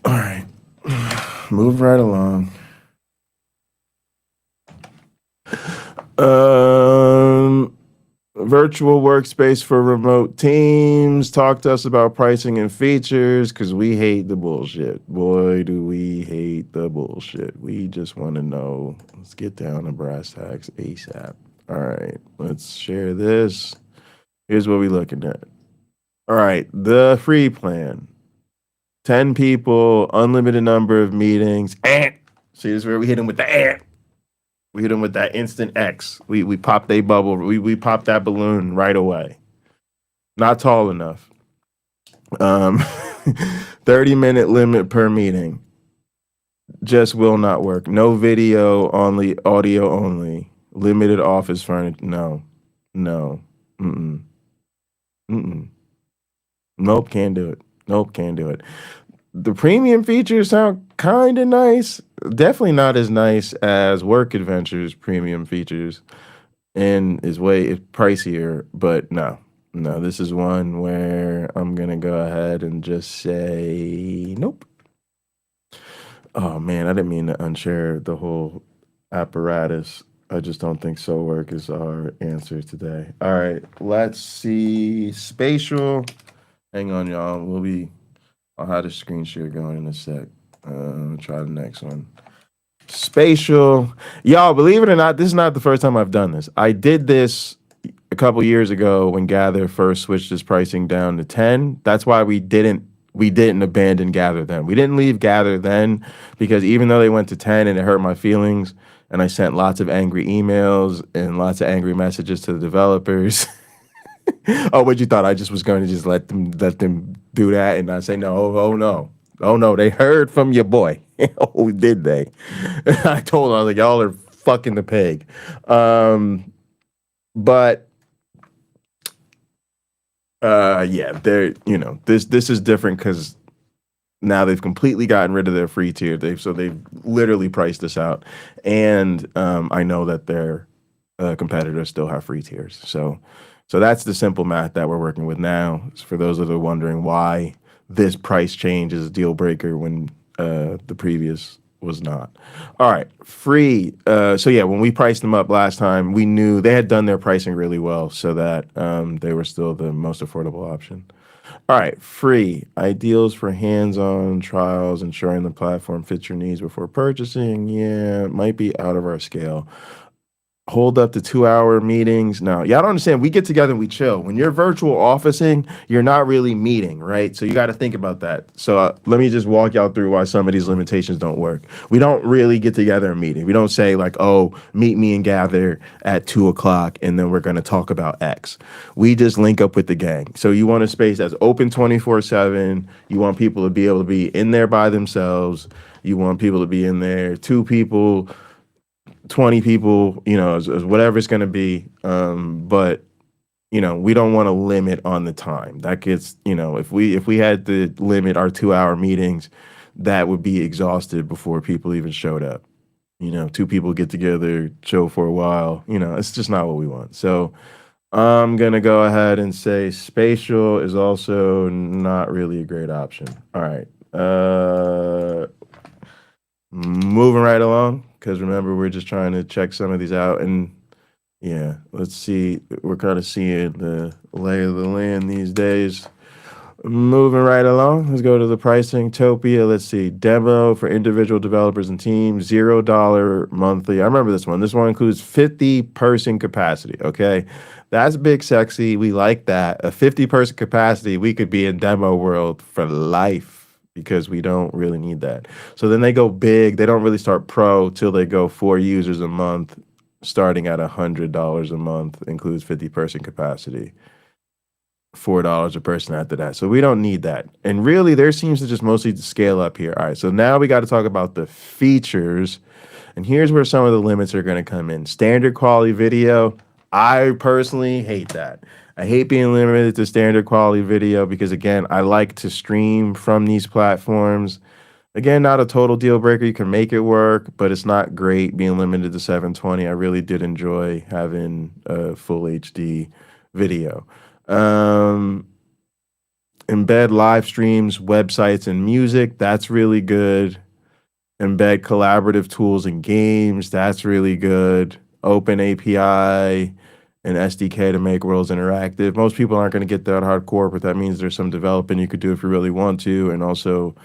All right. Move right along. Virtual workspace for remote teams. Talk to us about pricing and features because we hate the bullshit. Boy, do we hate the bullshit. We just want to know. Let's get down to brass tacks ASAP. All right, let's share this. Here's what we're looking at. All right, the free plan. 10 people, unlimited number of meetings. See, this is where we hit them with the ant. We hit them with that instant X. We popped a bubble. We popped that balloon right away. Not tall enough. 30-minute limit per meeting. Just will not work. No video, only audio only. Limited office furniture. No. Mm-mm. Nope, can't do it. The premium features sound kind of nice. Definitely not as nice as Work Adventure's premium features, and is way pricier. But no, this is one where I'm gonna go ahead and just say nope. Oh man, I didn't mean to unshare the whole apparatus. I just don't think so work is our answer today. All right, let's see spatial. Hang on, y'all. I'll have the screen share going in a sec. Try the next one. Spatial. Y'all, believe it or not, this is not the first time I've done this. I did this a couple years ago when Gather first switched its pricing down to 10. That's why we didn't abandon Gather then. We didn't leave Gather then because even though they went to 10 and it hurt my feelings and I sent lots of angry emails and lots of angry messages to the developers. Oh, what you thought I just was going to just let them do that and not say no? Oh no, they heard from your boy. Oh, did they? I told them, I was like, y'all are fucking the pig. But yeah, they're this is different because now they've completely gotten rid of their free tier. They've literally priced this out, and I know that their competitors still have free tiers. So that's the simple math that we're working with now. For those that are wondering why this price change is a deal breaker when the previous was not. All right, free. So yeah, when we priced them up last time, we knew they had done their pricing really well so that they were still the most affordable option. All right, free. Ideals for hands-on trials, ensuring the platform fits your needs before purchasing. Yeah, it might be out of our scale. Hold up to 2-hour meetings. Now, y'all don't understand. We get together and we chill. When you're virtual officing, you're not really meeting, right? So you got to think about that. So let me just walk y'all through why some of these limitations don't work. We don't really get together and meeting. We don't say like, oh, meet me and Gather at 2:00 and then we're going to talk about X. We just link up with the gang. So you want a space that's open 24/7. You want people to be able to be in there by themselves. You want people to be in there, 2 people, 20 people, as whatever it's going to be. But, we don't want to limit on the time. That gets, if we had to limit our 2-hour meetings, that would be exhausted before people even showed up. Two people get together, chill for a while. It's just not what we want. So I'm gonna go ahead and say spatial is also not really a great option. All right. Moving right along, because remember, we're just trying to check some of these out. And yeah, let's see. We're kind of seeing the lay of the land these days. Moving right along, let's go to the pricing. Topia, let's see. Demo for individual developers and teams, $0 monthly. I remember this one. This one includes 50-person capacity. Okay. That's big, sexy. We like that. A 50-person capacity, we could be in demo world for life because we don't really need that. So then they go big. They don't really start pro till they go 4 users a month, starting at $100 a month, includes 50-person capacity. $4 a person after that. So we don't need that. And really, there seems to just mostly scale up here. All right. So now we got to talk about the features. And here's where some of the limits are going to come in. Standard quality video. I personally hate that. I hate being limited to standard quality video because, again, I like to stream from these platforms. Again, not a total deal breaker. You can make it work, but it's not great being limited to 720. I really did enjoy having a full HD video. Um, Embed live streams, websites, and music. That's really good. Embed collaborative tools and games. That's really good. Open API and SDK to make worlds interactive. Most people aren't going to get that hardcore, but that means there's some developing you could do if you really want to. And also,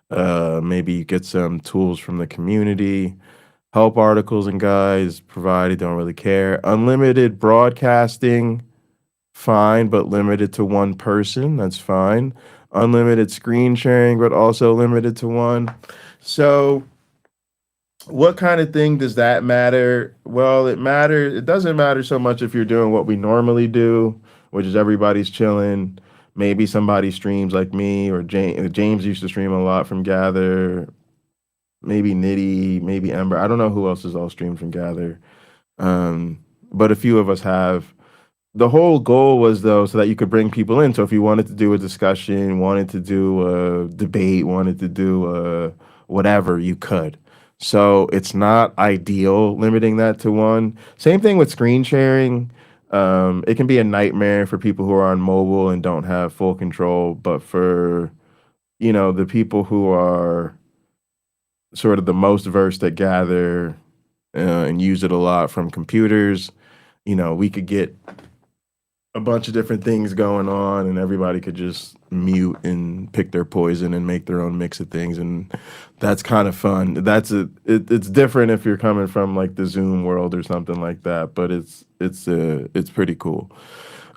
maybe you get some tools from the community. Help articles and guides provided, don't really care. Unlimited broadcasting, fine, but limited to one person. That's fine. Unlimited screen sharing, but also limited to one. So, what kind of thing does that matter? Well, it doesn't matter so much if you're doing what we normally do, which is everybody's chilling. Maybe somebody streams like me or James used to stream a lot from Gather. Maybe Nitty, maybe Ember. I don't know who else is all streamed from Gather. But a few of us have. The whole goal was though so that you could bring people in. So if you wanted to do a discussion, wanted to do a debate, wanted to do whatever, you could. So it's not ideal limiting that to one. Same thing with screen sharing. It can be a nightmare for people who are on mobile and don't have full control, but for the people who are sort of the most versed at Gather and use it a lot from computers, we could get a bunch of different things going on and everybody could just mute and pick their poison and make their own mix of things, and that's kind of fun. It's different if you're coming from like the Zoom world or something like that, but it's pretty cool.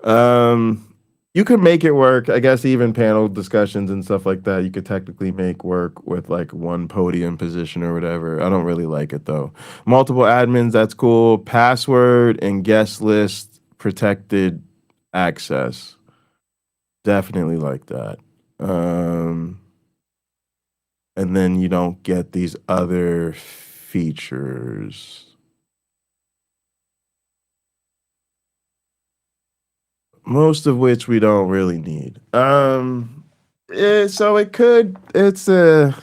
You could make it work. I guess even panel discussions and stuff like that, you could technically make work with like one podium position or whatever. I don't really like it though. Multiple admins, that's cool. Password and guest list protected access. Definitely like that. And then you don't get these other features. Most of which we don't really need. So it could. It's a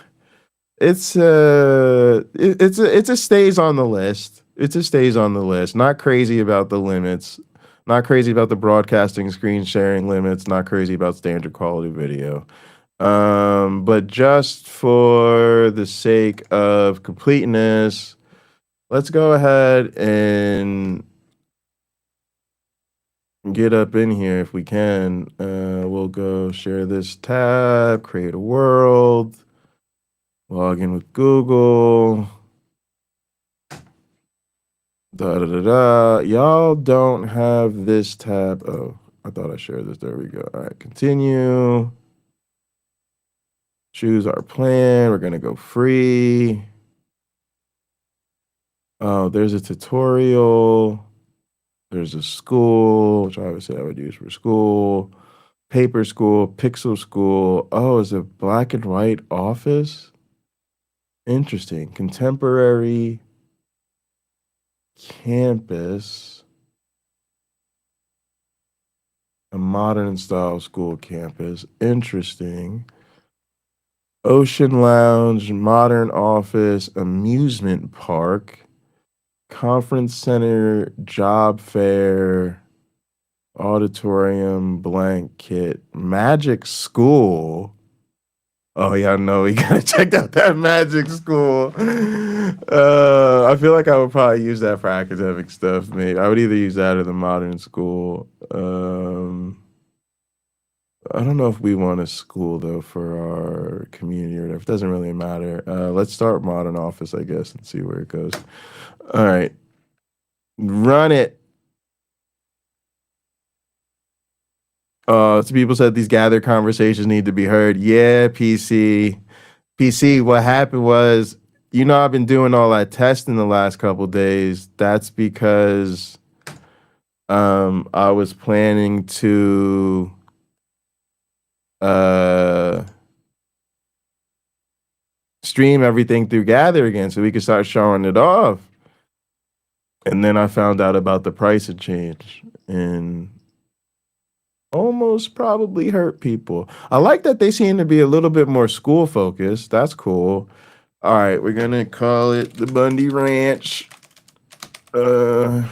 stays on the list. It's a stays on the list. Not crazy about the limits. Not crazy about the broadcasting screen sharing limits. Not crazy about standard quality video. But just for the sake of completeness, let's go ahead and get up in here if we can. We'll go share this tab, create a world, log in with Google. Da da da da. Y'all don't have this tab. Oh, I thought I shared this. There we go. All right, continue. Choose our plan. We're gonna go free. Oh, there's a tutorial. There's a school, which obviously I would use for school. Paper school, pixel school. Oh, is it black and white office? Interesting. Contemporary campus. A modern style school campus. Interesting. Ocean Lounge, Modern Office, Amusement Park, Conference Center, Job Fair, Auditorium, Blank Kit, Magic School. Oh yeah, no, we gotta check out that Magic School. I feel like I would probably use that for academic stuff. Maybe I would either use that or the Modern School. I don't know if we want a school though for our community or whatever. It doesn't really matter. Let's start Modern Office, I guess, and see where it goes. All right, run it. Some people said these gathered conversations need to be heard. Yeah, PC. PC, what happened was, I've been doing all that testing the last couple days. That's because I was planning to uh stream everything through Gather again so we could start showing it off. And then I found out about the price change and almost probably hurt people. I like that they seem to be a little bit more school focused. That's cool. All right, we're gonna call it the Bundy Ranch. Enter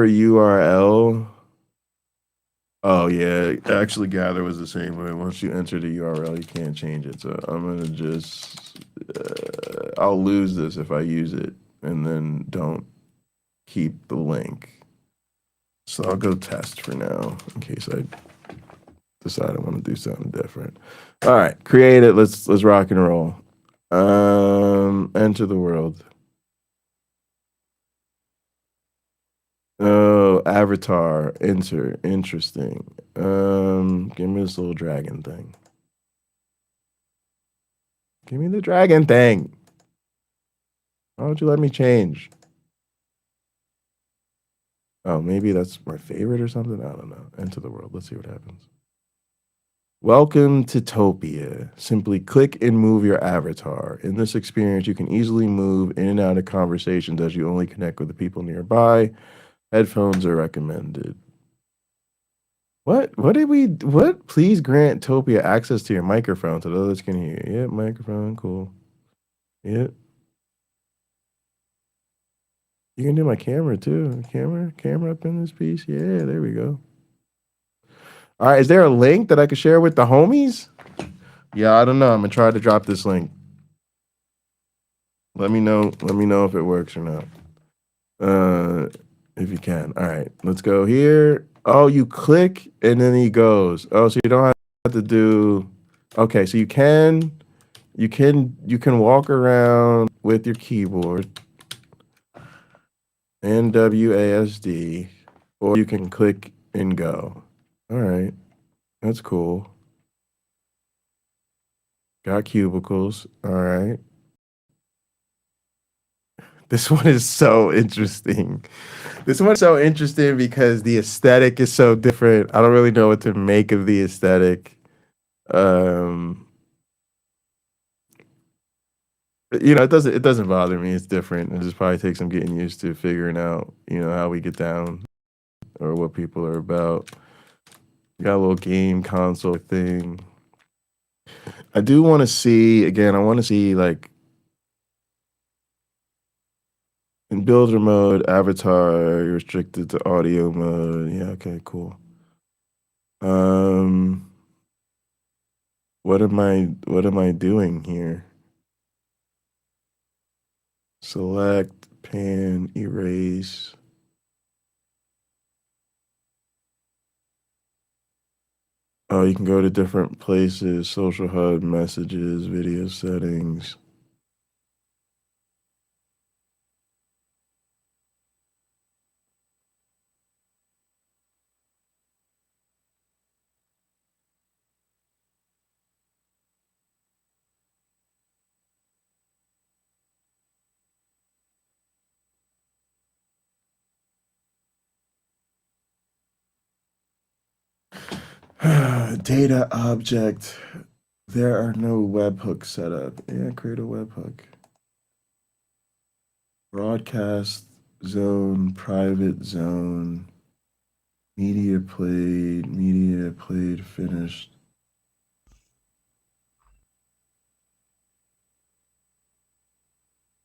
a URL. Oh yeah, actually Gather was the same way. Once you enter the URL, you can't change it. So I'm gonna just I'll lose this if I use it and then don't keep the link. So I'll go test for now in case I decide I want to do something different. All right, create it. Let's rock and roll. Enter the world. Oh, avatar, enter. Interesting. Give me this little dragon thing. Give me the dragon thing. Why don't you let me change? Oh, maybe that's my favorite or something. I don't know. Enter the world. Let's see what happens. Welcome to Topia. Simply click and move your avatar. In this experience, you can easily move in and out of conversations as you only connect with the people nearby. Headphones are recommended. What did we what? Please grant Topia access to your microphone so that others can hear. Yep, microphone, cool. Yep. You can do my camera too. Camera up in this piece. Yeah, there we go. All right, is there a link that I could share with the homies? Yeah, I don't know. I'm gonna try to drop this link. Let me know. Let me know if it works or not. If you can. All right, let's go here. Oh, you click and then he goes. Oh, so you don't have to do. Okay, so you can walk around with your keyboard and WASD, or you can click and go. All right, that's cool. Got cubicles. All right. This one is so interesting. This one's so interesting because the aesthetic is so different. I don't really know what to make of the aesthetic. Um, it doesn't bother me. It's different. It just probably takes some getting used to figuring out, how we get down or what people are about. Got a little game console thing. I do want to see again. I want to see like in builder mode, avatar you're restricted to audio mode. Yeah. Okay. Cool. Um, what am I doing here? Select, pan, erase. Oh, you can go to different places, social hub, messages, video settings. Data object. There are no webhooks set up. Yeah, create a webhook. Broadcast zone, private zone, media played, finished.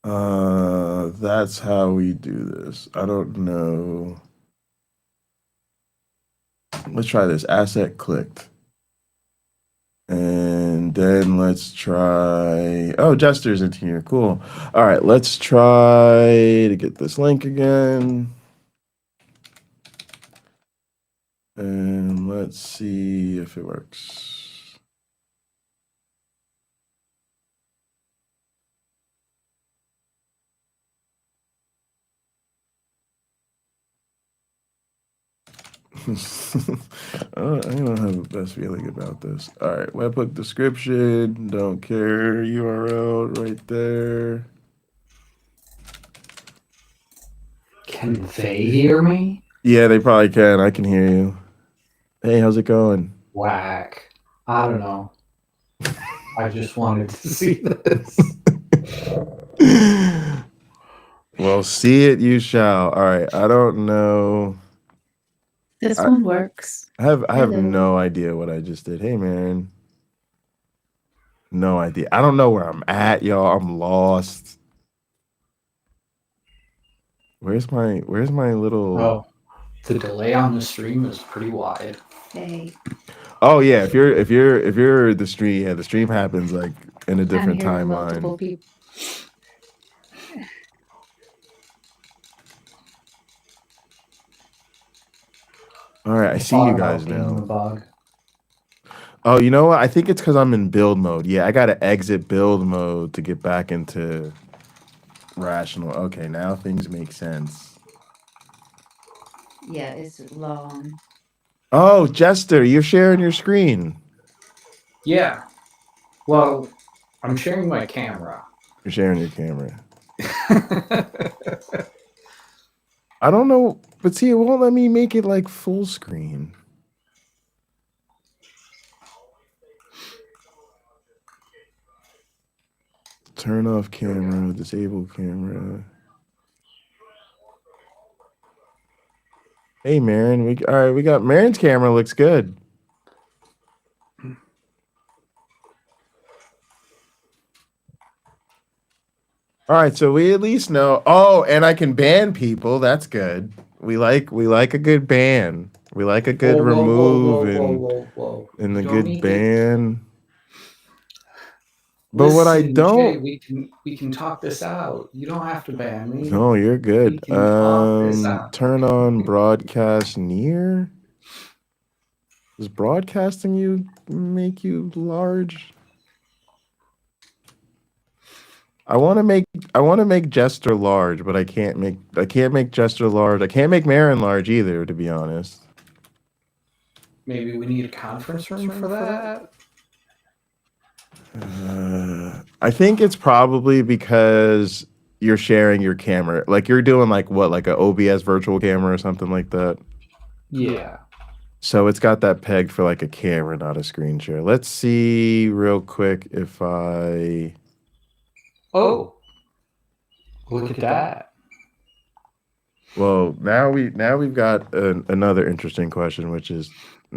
That's how we do this. I don't know. Let's try this. Asset clicked. And then let's try. Oh, Jester's into here. Cool. All right, let's try to get this link again. And let's see if it works. I don't have the best feeling about this. All right, webhook description. Don't care. URL right there. Can they hear me? Yeah, they probably can. I can hear you. Hey, how's it going? Whack. I don't know. I just wanted to see this. Well, see it you shall. All right. I don't know. This one works. I have Hello. no idea what I just did. Hey, man. No idea. I don't know where I'm at, y'all. I'm lost. Where's my little? Oh, the delay on the stream is pretty wide. Hey, Oh yeah, if you're the stream, yeah, the stream happens like in a different I'm hearing multiple timeline. people. All right, I see Thought you about guys being the now. bug. Oh, you know what? I think it's because I'm in build mode. Yeah, I gotta exit build mode to get back into rational. Okay, now things make sense. Yeah, it's long. Oh, Jester, you're sharing your screen. Yeah. Well, I'm sharing my camera. You're sharing your camera. I don't know, but see, it won't let me make it like full screen. Turn off camera, disable camera. Hey, Marin, all right, we got Marin's camera looks good. All right, so we at least know. Oh, and I can ban people. That's good. We like a good ban. We like a good remove and a good ban. But Listen, what I don't, Jay, we can talk this out. You don't have to ban me. no, you're good. We can talk this out. Turn on broadcast near. Does broadcasting you make you large? I want to make Jester large, but I can't make Jester large. I can't make Marin large either, to be honest. Maybe we need a conference room for that. I think it's probably because you're sharing your camera. Like you're doing like a OBS virtual camera or something like that. Yeah. So it's got that pegged for like a camera, not a screen share. Let's see real quick if I. Oh, look at that. Well, now we've got another interesting question, which is,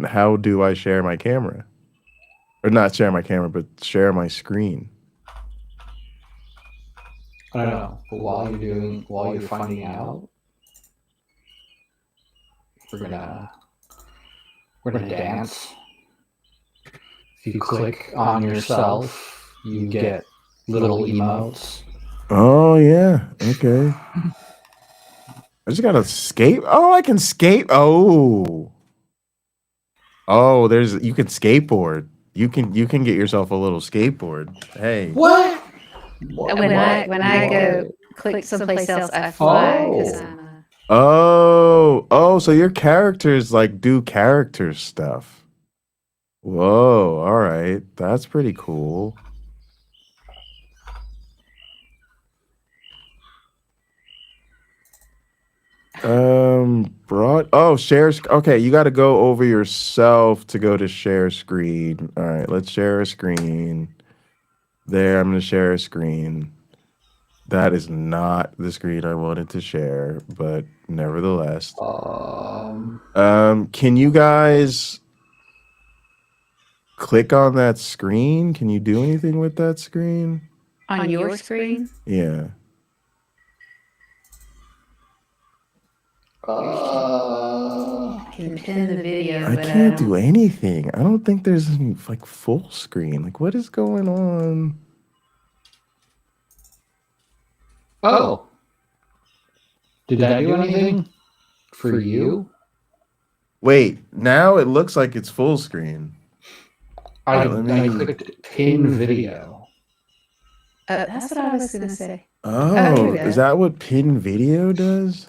how do I share my camera? Or not share my camera, but share my screen. I don't know. But while you're finding out, we're gonna dance. If you click on yourself, you get little emotes. Oh yeah, okay. I just gotta skate. Oh, I can skate. Oh, you can skateboard. You can get yourself a little skateboard. Hey. What? When I go click someplace else, I fly. 'Cause I'm a- Oh, so your characters like do character stuff. Whoa, all right. That's pretty cool. Shares. Okay, you got to go over yourself to go to share screen. All right, let's share a screen. There, I'm going to share a screen. That is not the screen I wanted to share, but nevertheless. Can you guys click on that screen? Can you do anything with that screen? On your screen? Yeah. I can pin the video, I but can't do anything. I don't think there's any, like full screen. Like, what is going on? Oh. Did that do anything for you? Wait, now it looks like it's full screen. I Let me- clicked pin video. That's what I was gonna say. Oh, here we is go. that what pin video does?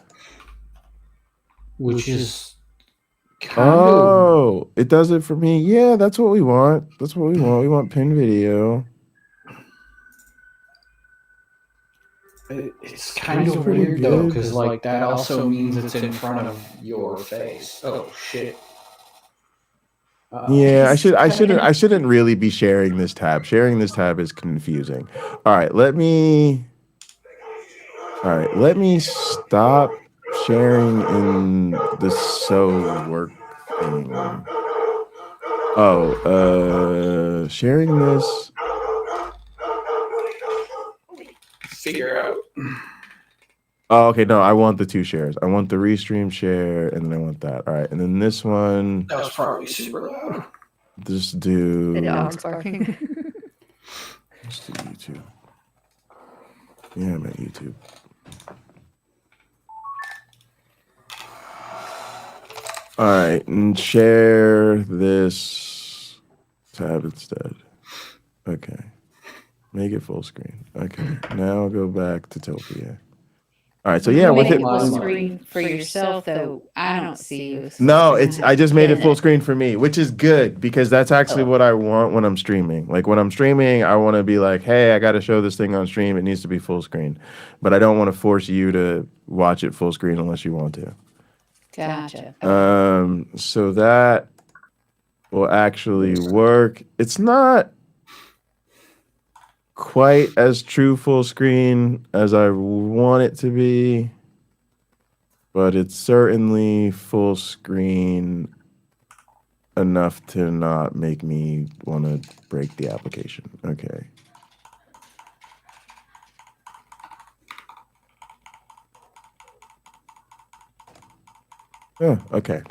Which is kind of. Oh, it does it for me. Yeah, that's what we want. That's what we want. We want pin video. It's kind That's of pretty weird though, good. because like that also means it's in front of your face. Oh shit. Yeah, I shouldn't really be sharing this tab. Sharing this tab is confusing. All right, let me stop sharing in the so work thing. Oh, sharing this. Figure out. Oh, okay, no, I want the two shares. I want the restream share, and then I want that. All right, and then this one, That was probably super loud. just do. The dog's barking. Just do YouTube. Yeah, I'm at YouTube. All right, and share this tab instead. Okay. Make it full screen. Okay. Now go back to Topia. All right, so yeah, with Make it. it full screen for yourself, though. I don't see you. as full No, screen. it's I just made it Pin full screen for me, which is good because that's actually what I want when I'm streaming. Like when I'm streaming, I want to be like, "Hey, I got to show this thing on stream. It needs to be full screen." But I don't want to force you to watch it full screen unless you want to. Gotcha. So that will actually work. It's not quite as true full screen as I want it to be, but it's certainly full screen enough to not make me want to break the application. Okay. Oh, okay.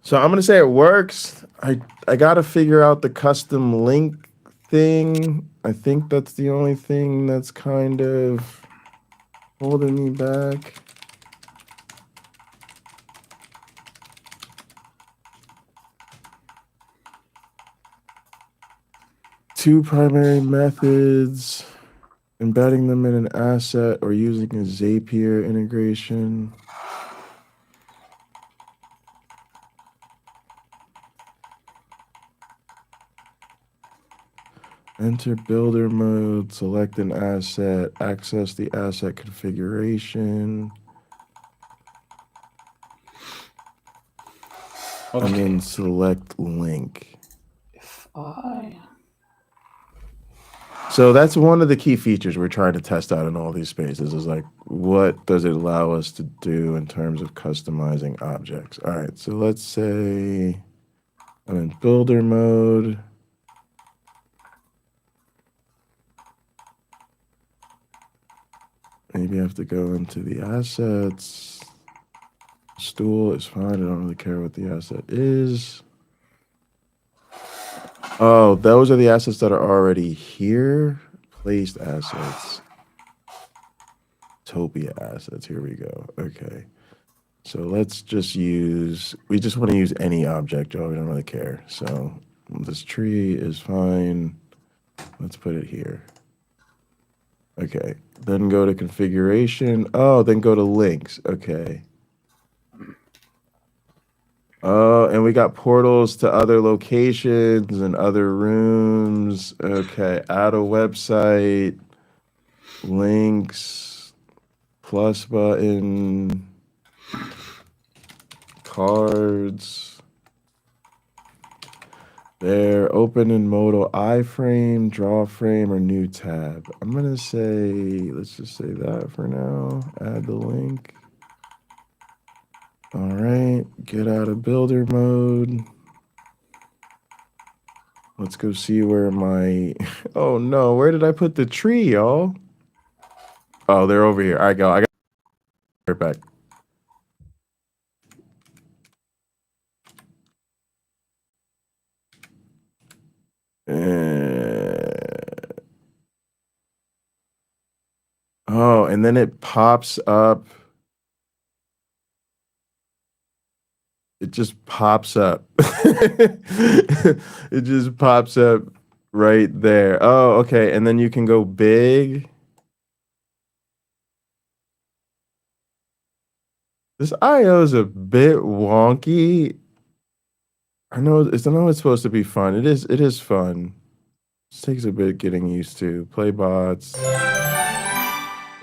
So I'm gonna say it works. I gotta figure out the custom link thing. I think that's the only thing that's kind of holding me back. Two primary methods, embedding them in an asset or using a Zapier integration. Enter builder mode, select an asset, access the asset configuration, Okay. and then select link. So that's one of the key features we're trying to test out in all these spaces is like, what does it allow us to do in terms of customizing objects? All right, so let's say I'm in builder mode. Maybe I have to go into the assets. Stool is fine. I don't really care what the asset is. Oh, those are the assets that are already here. Placed assets. Topia assets. Here we go. Okay. So let's just use, we just want to use any object, y'all. We don't really care. So this tree is fine. Let's put it here. Okay. Then go to configuration. Oh, then go to links. Okay. Oh, and we got portals to other locations and other rooms. Okay. Add a website. Links. Plus button. Cards. There, open in modal iframe, draw frame, or new tab. I'm gonna say, let's just say that for now. Add the link. All right, get out of builder mode. Let's go see where my, oh no, where did I put the tree, y'all? Oh, they're over here. I got right back. Oh, and then it pops up. It just pops up. It just pops up right there. Oh, okay. And then you can go big. This IO is a bit wonky. I know it's supposed to be fun. It is fun. It takes a bit getting used to. Play bots.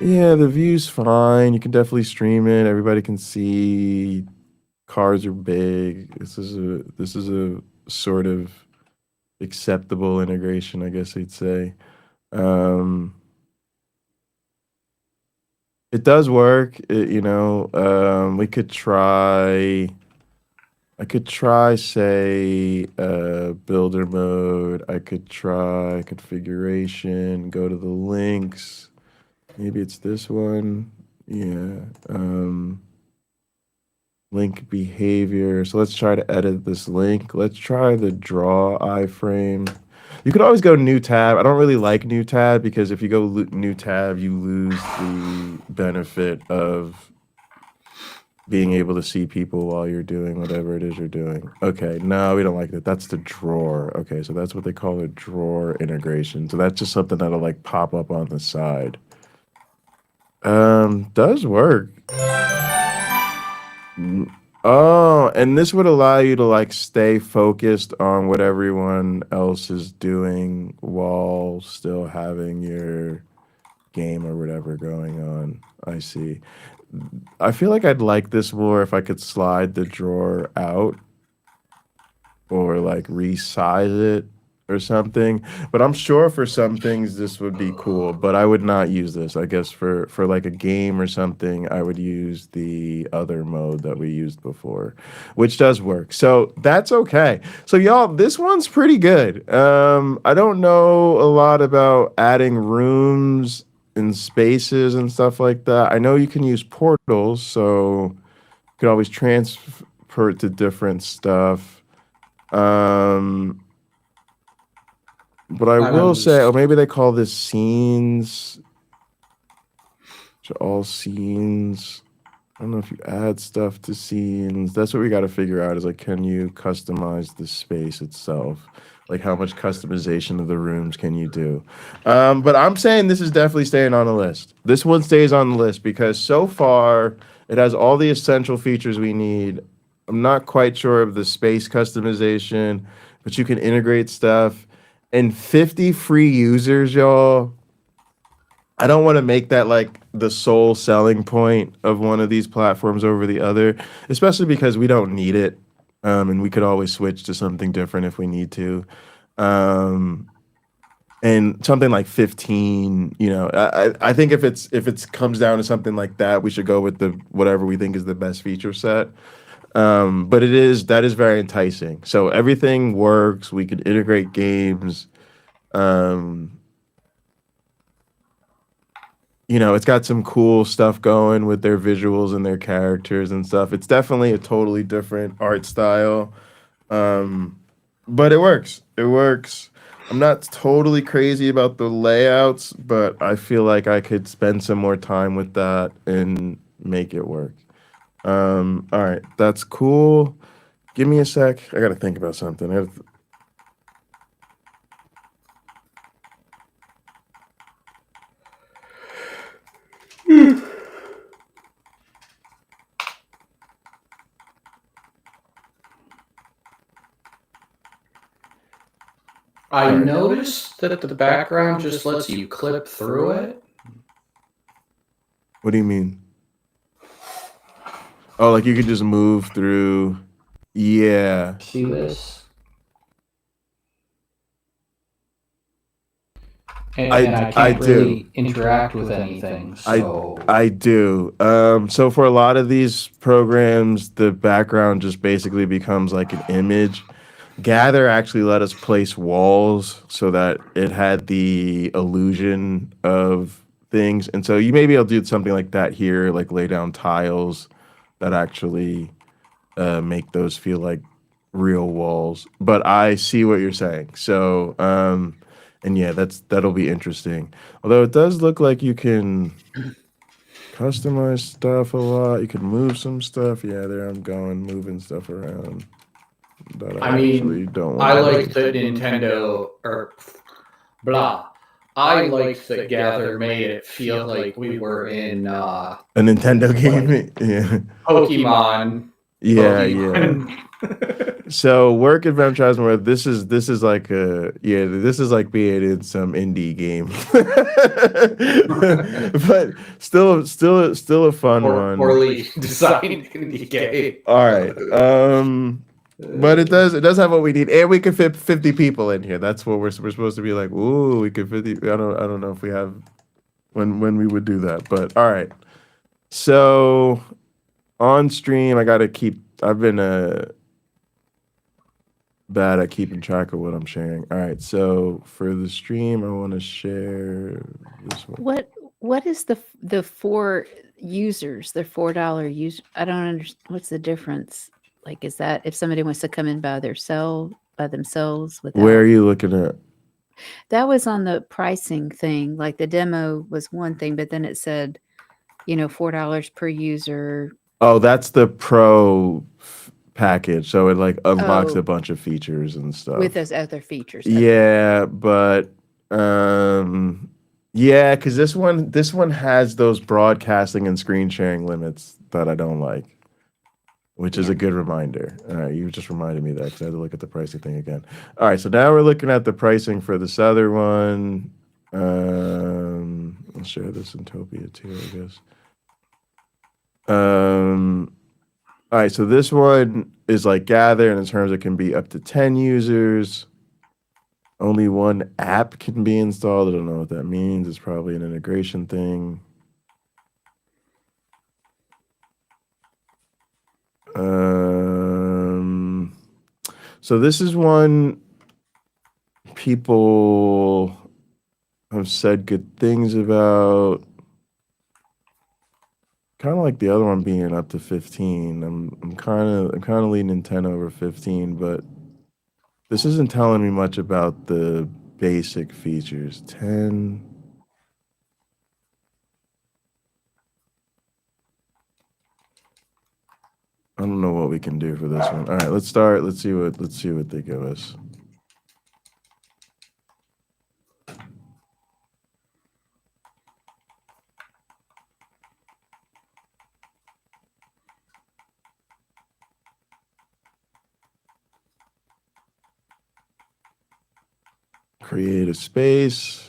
Yeah, the view's fine. You can definitely stream it. Everybody can see. Cars are big. This is a sort of acceptable integration, I guess I'd say. Um, it does work. We could try. I could try, say, builder mode. I could try configuration. Go to the links. Maybe it's this one. Yeah. Link behavior. So let's try to edit this link. Let's try the draw iframe. You could always go new tab. I don't really like new tab because if you go new tab, you lose the benefit of being able to see people while you're doing whatever it is you're doing. Okay, no, we don't like that. That's the drawer. Okay, so that's what they call a drawer integration. So that's just something that'll like pop up on the side. Does work. Oh, and this would allow you to like stay focused on what everyone else is doing while still having your game or whatever going on. I see. I feel like I'd like this more if I could slide the drawer out or like resize it or something. But I'm sure for some things this would be cool, but I would not use this. I guess for like a game or something, I would use the other mode that we used before, which does work. So that's okay. So y'all, this one's pretty good. I don't know a lot about adding rooms and spaces and stuff like that. I know you can use portals, so you can always transfer it to different stuff. But I will say, or maybe they call this scenes. To all scenes. I don't know if you add stuff to scenes. That's what we got to figure out is like, can you customize the space itself? Like how much customization of the rooms can you do? But I'm saying this is definitely staying on the list. This one stays on the list because so far it has all the essential features we need. I'm not quite sure of the space customization, but you can integrate stuff. And 50 free users, y'all. I don't want to make that like the sole selling point of one of these platforms over the other, especially because we don't need it. And we could always switch to something different if we need to. And something like 15, I think if it's comes down to something like that, we should go with the whatever we think is the best feature set. But that is very enticing. So everything works. We can integrate games. It's got some cool stuff going with their visuals and their characters and stuff. It's definitely a totally different art style. But it works. It works. I'm not totally crazy about the layouts, but I feel like I could spend some more time with that and make it work. All right, that's cool. Give me a sec. I gotta think about something. I noticed that the background just lets you clip through it. What do you mean? Oh, like you could just move through. Yeah. See this? And I can't really interact with anything. So I do. So for a lot of these programs, the background just basically becomes like an image. Gather actually let us place walls so that it had the illusion of things. And so you maybe I'll do something like that here, like lay down tiles that actually make those feel like real walls. But I see what you're saying. So, and yeah, that'll be interesting. Although it does look like you can customize stuff a lot. You can move some stuff. Yeah, there I'm going, moving stuff around that I I mean, actually don't want I to like move. that Nintendo or blah. I liked that Gather made it feel like we were in A Nintendo game. Yeah. Pokemon. Yeah, yeah. Pokemon. So work adventure where this is like this is like being in some indie game. But still a fun one. Poorly designed indie game. All right. But it does have what we need, and we can fit 50 people in here. That's what we're supposed to be like. Ooh, we could 50. I don't know if we have when we would do that, but all right. So on stream, I gotta keep. I've been bad at keeping track of what I'm sharing. All right, so for the stream, I want to share this one. What is the 4 users, the $4 user? I don't understand. What's the difference? Like, is that if somebody wants to come in by themselves without? Where are you looking at? That was on the pricing thing. Like the demo was one thing, but then it said, $4 per user. Oh, that's the pro package. So it like unlocks Oh. a bunch of features and stuff. With those other features. Okay. Yeah, but yeah, because this one has those broadcasting and screen sharing limits that I don't like, which is a good reminder. All right, you just reminded me that because I had to look at the pricing thing again. All right, so now we're looking at the pricing for this other one. I'll share this in Topia too, I guess. All right, so this one is like Gather, and in terms it can be up to 10 users. Only one app can be installed. I don't know what that means. It's probably an integration thing. So this is one people have said good things about. Kind of like the other one being up to 15. I'm kind of leaning 10 over 15, but this isn't telling me much about the basic features. 10. I don't know what we can do for this one. All right, let's start. Let's see what they give us. Create a space.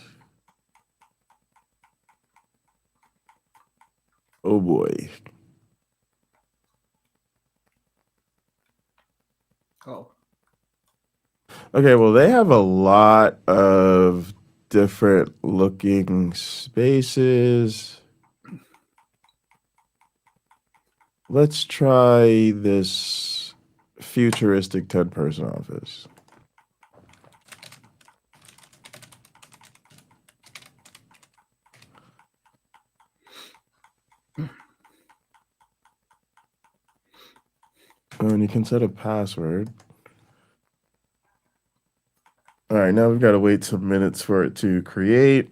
Oh boy. Oh. Okay, well, they have a lot of different looking spaces. Let's try this futuristic 10-person office. Oh, and you can set a password. All right, now we've got to wait some minutes for it to create.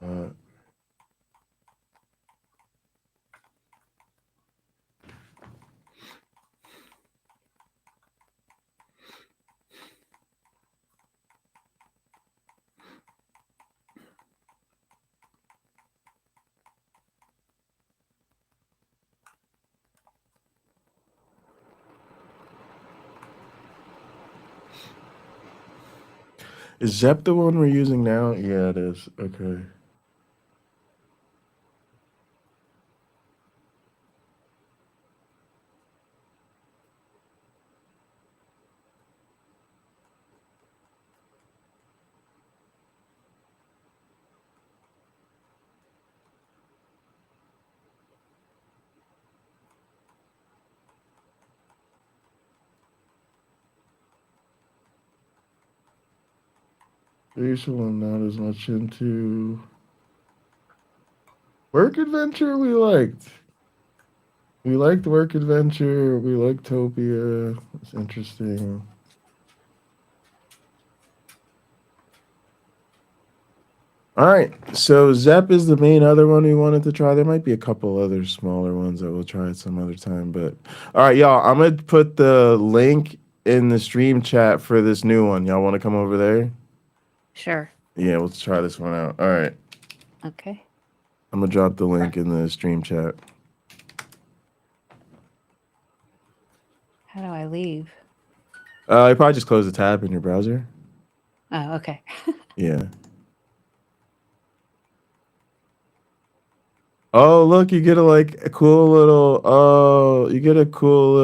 Uh, Is Zep the one we're using now? Yeah, it is. Okay. Facial, I'm not as much into. Work Adventure, we liked. We liked Work Adventure. We liked Topia. It's interesting. All right. So Zep is the main other one we wanted to try. There might be a couple other smaller ones that we'll try at some other time. But all right, y'all. I'm gonna put the link in the stream chat for this new one. Y'all want to come over there? Sure. Yeah, let's try this one out. All right. Okay. I'm gonna drop the link in the stream chat. How do I leave? You probably just close the tab in your browser. Oh, okay. Yeah. Oh, look, you get a cool little you get a cool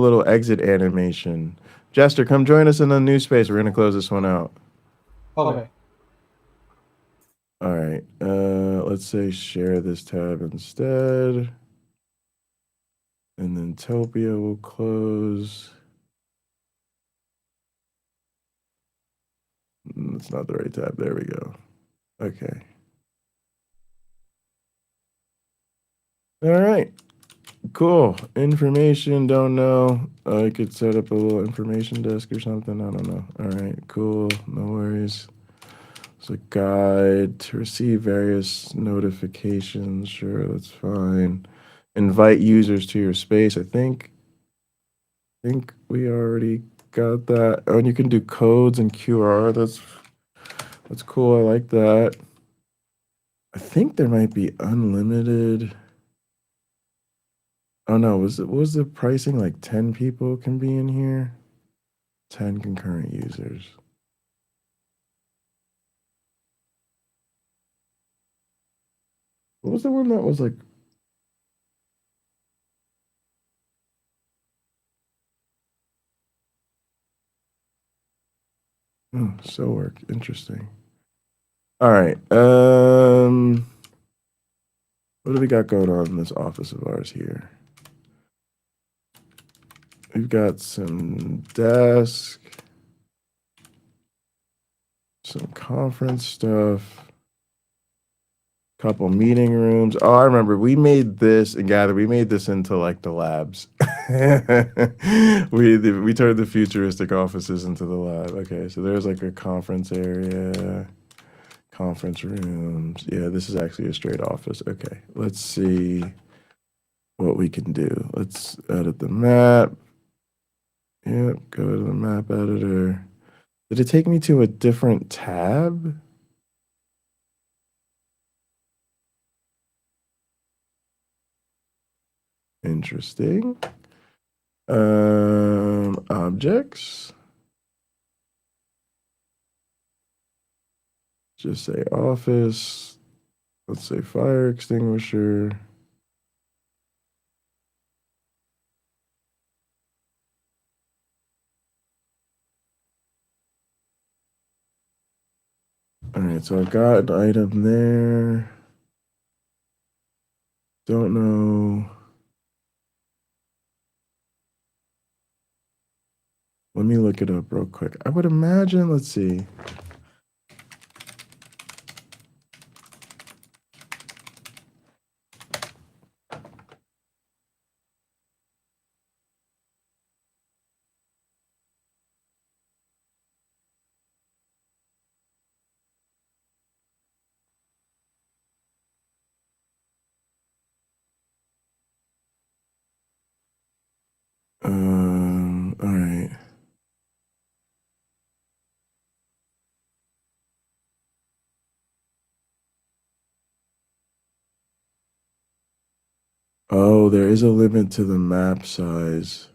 little exit animation. Jester, come join us in the new space. We're gonna close this one out. Okay. All right. Let's say share this tab instead. And then Topia will close. That's not the right tab. There we go. Okay. All right. Cool. Information, don't know. I could set up a little information desk or something. I don't know. All right, cool. No worries. It's a guide to receive various notifications. Sure, that's fine. Invite users to your space. I think we already got that. Oh, and you can do codes and QR. That's cool. I like that. I think there might be unlimited. Oh no, was the pricing like 10 people can be in here? 10 concurrent users. What was the one that was like? Oh, so work. Interesting. All right. What do we got going on in this office of ours here? We've got some desk, some conference stuff, couple meeting rooms. Oh, I remember we made this and Gather. We made this into like the labs. we turned the futuristic offices into the lab. Okay, so there's like a conference area, conference rooms. Yeah, this is actually a straight office. Okay, let's see what we can do. Let's edit the map. Yep, go to the map editor. Did it take me to a different tab? Interesting. Objects. Just say office. Let's say fire extinguisher. All right, so I've got an item there. Don't know. Let me look it up real quick. I would imagine, let's see. All right. Oh, there is a limit to the map size.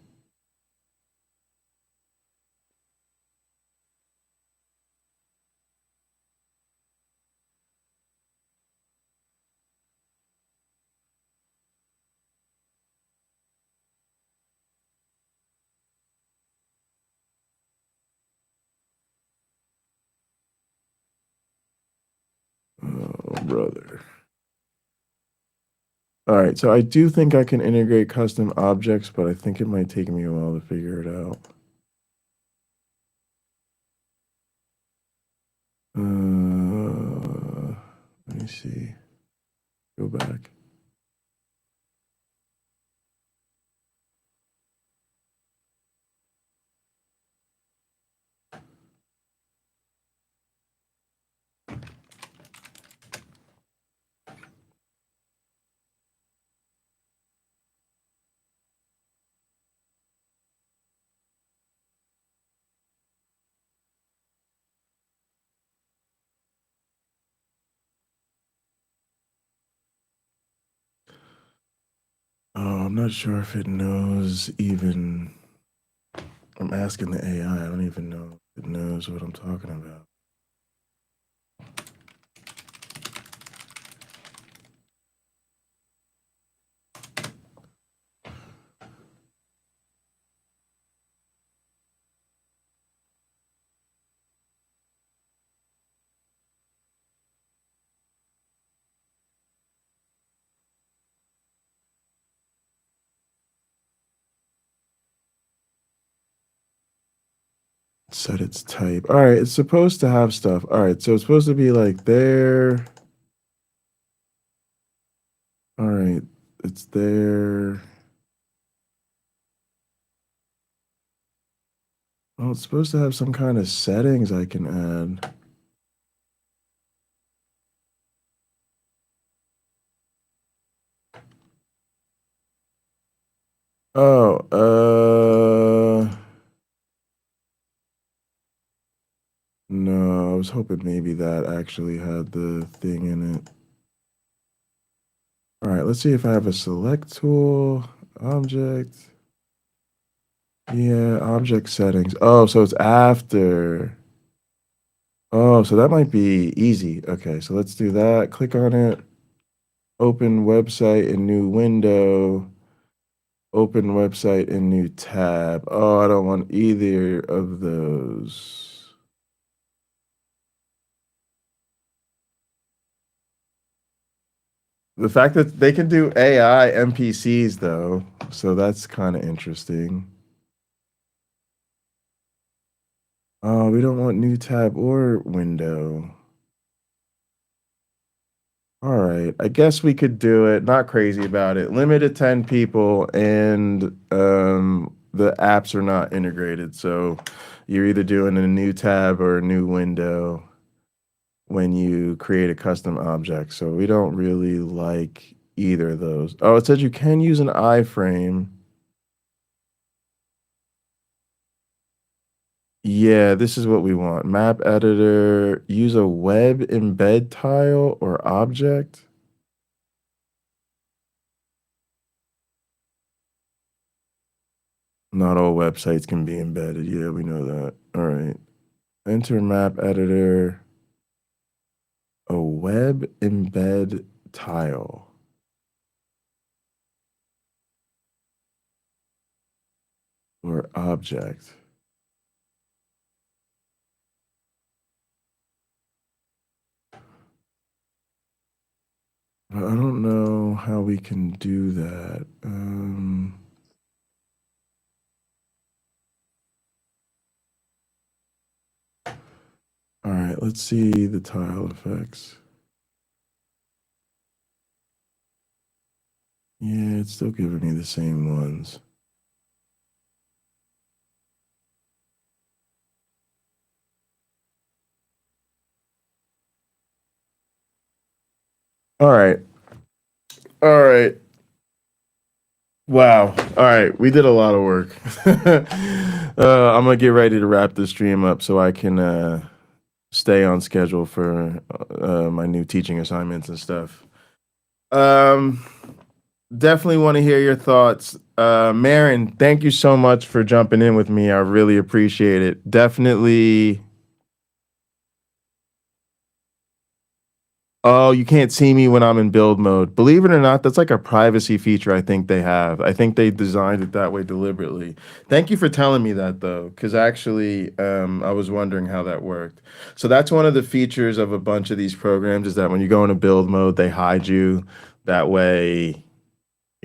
Oh, brother. All right, so I do think I can integrate custom objects, but I think it might take me a while to figure it out. me see. Go back. Oh, I'm not sure if it knows even. I'm asking the AI. I don't even know if it knows what I'm talking about. Set its type. All right, it's supposed to have stuff. All right, so it's supposed to be like there. All right, it's there. Oh, it's supposed to have some kind of settings I can add. Oh, no, I was hoping maybe that actually had the thing in it. All right, let's see if I have a select tool, object. Yeah, object settings. Oh, so it's after. Oh, so that might be easy. Okay, so let's do that. Click on it. Open website in new window. Open website in new tab. Oh, I don't want either of those. The fact that they can do AI NPCs though, so that's kind of interesting. Oh, we don't want new tab or window. All right, I guess we could do it. Not crazy about it. Limit to 10 people, and the apps are not integrated. So you're either doing a new tab or a new window when you create a custom object. So we don't really like either of those. Oh, it says you can use an iframe. Yeah, this is what we want. Map editor, use a web embed tile or object. Not all websites can be embedded. Yeah, we know that. All right. Enter map editor, a web embed tile or object. I don't know how we can do that. All right, let's see the tile effects. Yeah, it's still giving me the same ones. All right. All right. Wow. All right. We did a lot of work. I'm going to get ready to wrap this stream up so I can stay on schedule for my new teaching assignments and stuff. Definitely want to hear your thoughts. Marin, thank you so much for jumping in with me. I really appreciate it. Definitely. Oh, you can't see me when I'm in build mode. Believe it or not, that's like a privacy feature I think they have. I think they designed it that way deliberately. Thank you for telling me that though, because actually I was wondering how that worked. So that's one of the features of a bunch of these programs is that when you go into build mode, they hide you. That way,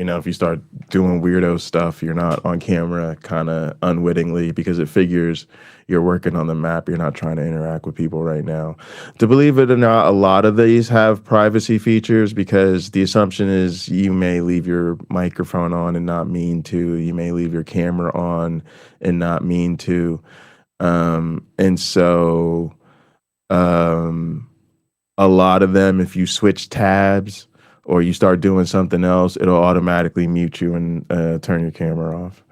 if you start doing weirdo stuff, you're not on camera kind of unwittingly because it figures you're working on the map. You're not trying to interact with people right now. To believe it or not, a lot of these have privacy features because the assumption is you may leave your microphone on and not mean to. You may leave your camera on and not mean to. And so a lot of them, if you switch tabs or you start doing something else, it'll automatically mute you and turn your camera off.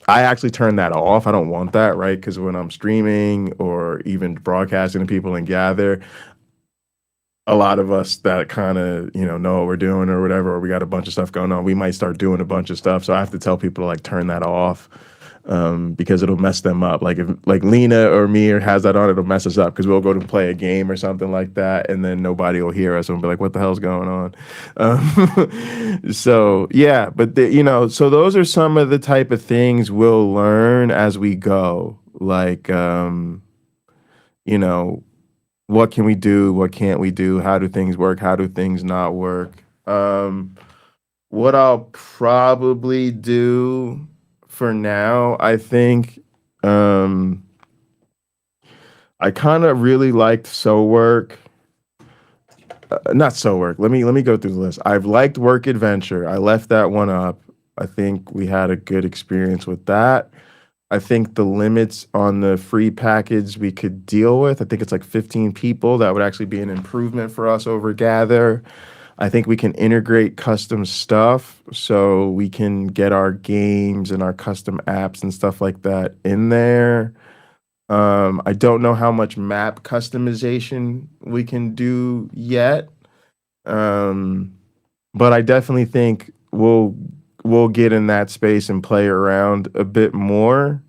I actually turn that off. I don't want that, right? Because when I'm streaming or even broadcasting to people and gather, a lot of us that kind of, know what we're doing or whatever, or we got a bunch of stuff going on, we might start doing a bunch of stuff. So I have to tell people to like turn that off because it'll mess them up. Like if like Lena or me has that on, it'll mess us up because we'll go to play a game or something like that, and then nobody will hear us and we'll be like, "What the hell's going on?" So yeah, but so those are some of the type of things we'll learn as we go. Like, what can we do? What can't we do? How do things work? How do things not work? What I'll probably do for now, I think I kind of really liked So Work. Not So Work. Let me go through the list. I've liked Work Adventure. I left that one up. I think we had a good experience with that. I think the limits on the free package we could deal with. I think it's like 15 people. That would actually be an improvement for us over Gather. I think we can integrate custom stuff so we can get our games and our custom apps and stuff like that in there. I don't know how much map customization we can do yet. But I definitely think we'll get in that space and play around a bit more.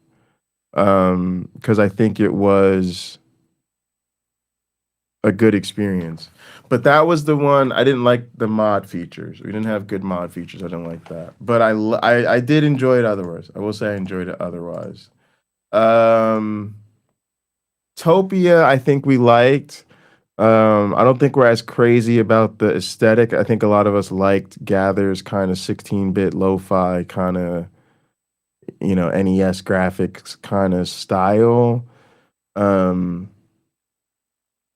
Because I think it was a good experience. But that was the one I didn't like the mod features. We didn't have good mod features. I didn't like that. But I did enjoy it otherwise. I will say I enjoyed it otherwise. Topia, I think we liked. I don't think we're as crazy about the aesthetic. I think a lot of us liked Gather's kind of 16-bit lo-fi kind of, NES graphics kind of style.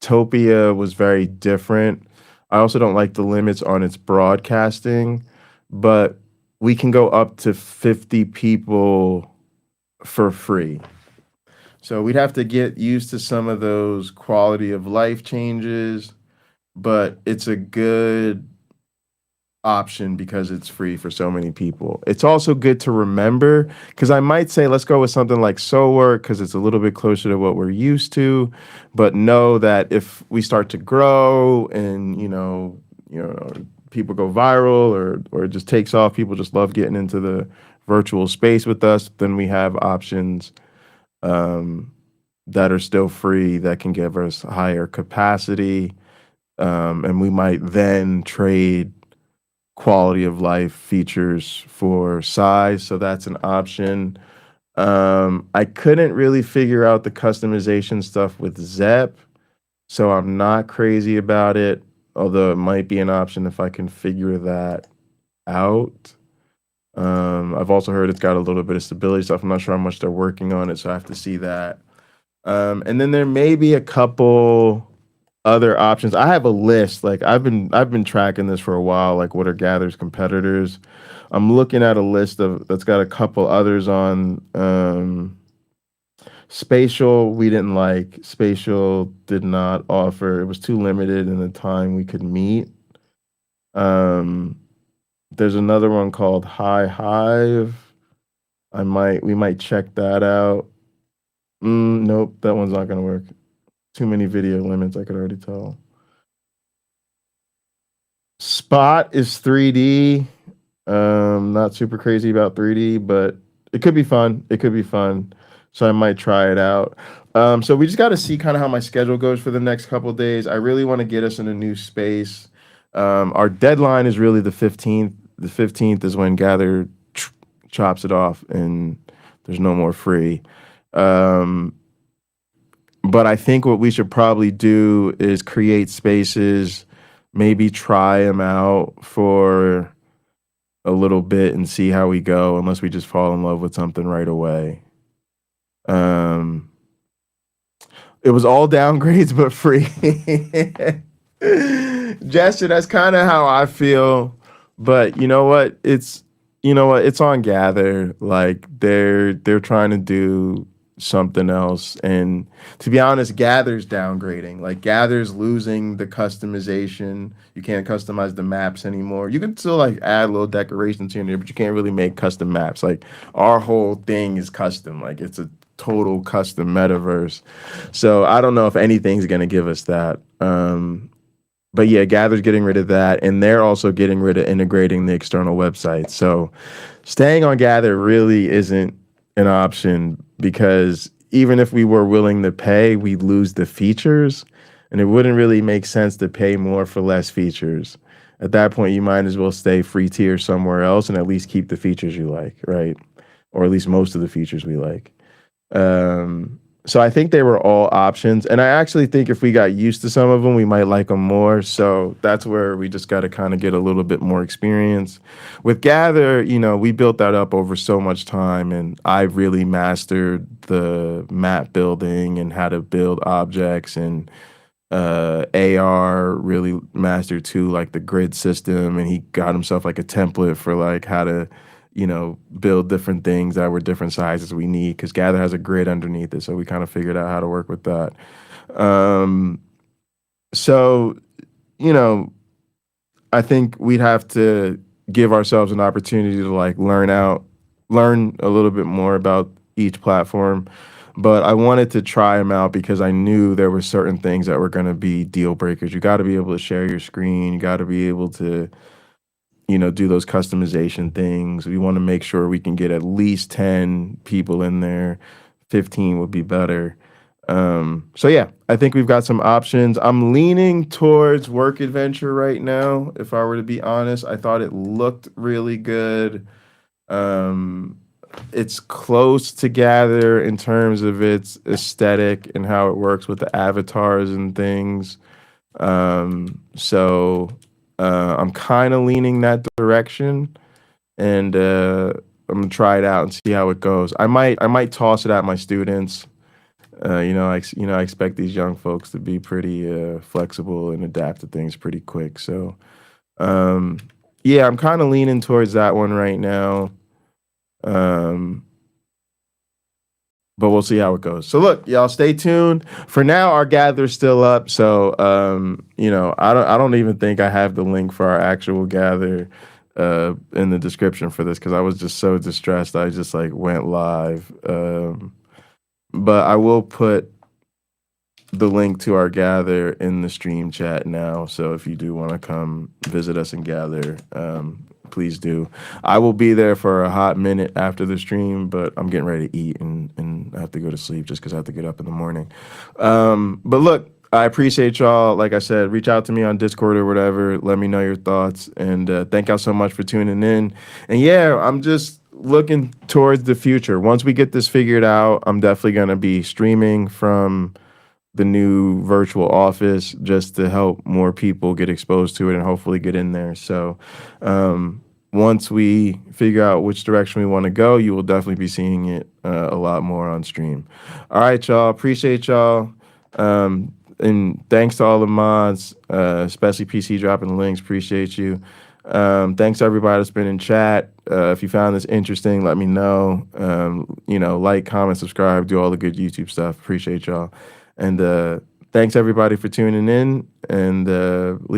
Topia was very different. I also don't like the limits on its broadcasting, but we can go up to 50 people for free. So we'd have to get used to some of those quality of life changes, but it's a good option because it's free for so many people. It's also good to remember because I might say let's go with something like So Work because it's a little bit closer to what we're used to, but know that if we start to grow and people go viral or it just takes off, people just love getting into the virtual space with us, then we have options that are still free that can give us higher capacity, and we might then trade quality of life features for size, so that's an option. I couldn't really figure out the customization stuff with Zep, so I'm not crazy about it, although it might be an option if I can figure that out. I've also heard it's got a little bit of stability stuff. I'm not sure how much they're working on it, so I have to see that. And then there may be a couple other options. I have a list. Like I've been tracking this for a while. Like what are Gather's competitors? I'm looking at a list that's got a couple others on. Spatial we didn't like. Spatial did not offer. It was too limited in the time we could meet. There's another one called High Hive. We might check that out. Nope, that one's not gonna work. Too many video limits, I could already tell. Spot is 3D. Not super crazy about 3D, but it could be fun. So I might try it out. So we just got to see kind of how my schedule goes for the next couple of days. I really want to get us in a new space. Our deadline is really the 15th. The 15th is when Gather chops it off and there's no more free. But I think what we should probably do is create spaces, maybe try them out for a little bit and see how we go, unless we just fall in love with something right away. It was all downgrades but free. Gesture, that's kind of how I feel. But you know what? It's on Gather. Like they're trying to do something else. And to be honest, Gather's downgrading. Like Gather's losing the customization. You can't customize the maps anymore. You can still like add little decorations here and there, but you can't really make custom maps. Like our whole thing is custom. Like it's a total custom metaverse. So I don't know if anything's gonna give us that. But yeah, Gather's getting rid of that, and they're also getting rid of integrating the external website. So staying on Gather really isn't an option, because even if we were willing to pay, we'd lose the features, and it wouldn't really make sense to pay more for less features. At that point, you might as well stay free tier somewhere else and at least keep the features you like, right? Or at least most of the features we like. So I think they were all options, and I actually think if we got used to some of them, we might like them more. So that's where we just got to kind of get a little bit more experience. With Gather, we built that up over so much time, and I really mastered the map building and how to build objects, and AR really mastered too, like the grid system, and he got himself like a template for like how to build different things that were different sizes we need, because Gather has a grid underneath it. So we kind of figured out how to work with that. So, I think we'd have to give ourselves an opportunity to like learn a little bit more about each platform. But I wanted to try them out because I knew there were certain things that were going to be deal breakers. You got to be able to share your screen. You got to be able to do those customization things. We want to make sure we can get at least 10 people in there. 15 would be better. So yeah, I think we've got some options. I'm leaning towards Work Adventure right now, if I were to be honest. I thought it looked really good. It's close to Gather in terms of its aesthetic and how it works with the avatars and things. So I'm kind of leaning that direction, and I'm gonna try it out and see how it goes. I might toss it at my students. I expect these young folks to be pretty flexible and adapt to things pretty quick. So, yeah, I'm kind of leaning towards that one right now. But we'll see how it goes. So look, y'all, stay tuned. For now, our Gather's still up. So I don't even think I have the link for our actual Gather in the description for this, because I was just so distressed. I just like went live. But I will put the link to our Gather in the stream chat now. So if you do want to come visit us and Gather, please do. I will be there for a hot minute after the stream, but I'm getting ready to eat and I have to go to sleep just because I have to get up in the morning. But look, I appreciate y'all. Like I said, reach out to me on Discord or whatever. Let me know your thoughts. And thank y'all so much for tuning in. And yeah, I'm just looking towards the future. Once we get this figured out, I'm definitely going to be streaming from the new virtual office just to help more people get exposed to it and hopefully get in there. So once we figure out which direction we want to go, you will definitely be seeing it a lot more on stream. All right, y'all. Appreciate y'all. And thanks to all the mods, especially PC dropping the links. Appreciate you. Thanks to everybody that's been in chat. If you found this interesting, let me know. Like, comment, subscribe, do all the good YouTube stuff. Appreciate y'all. And thanks everybody for tuning in, and leave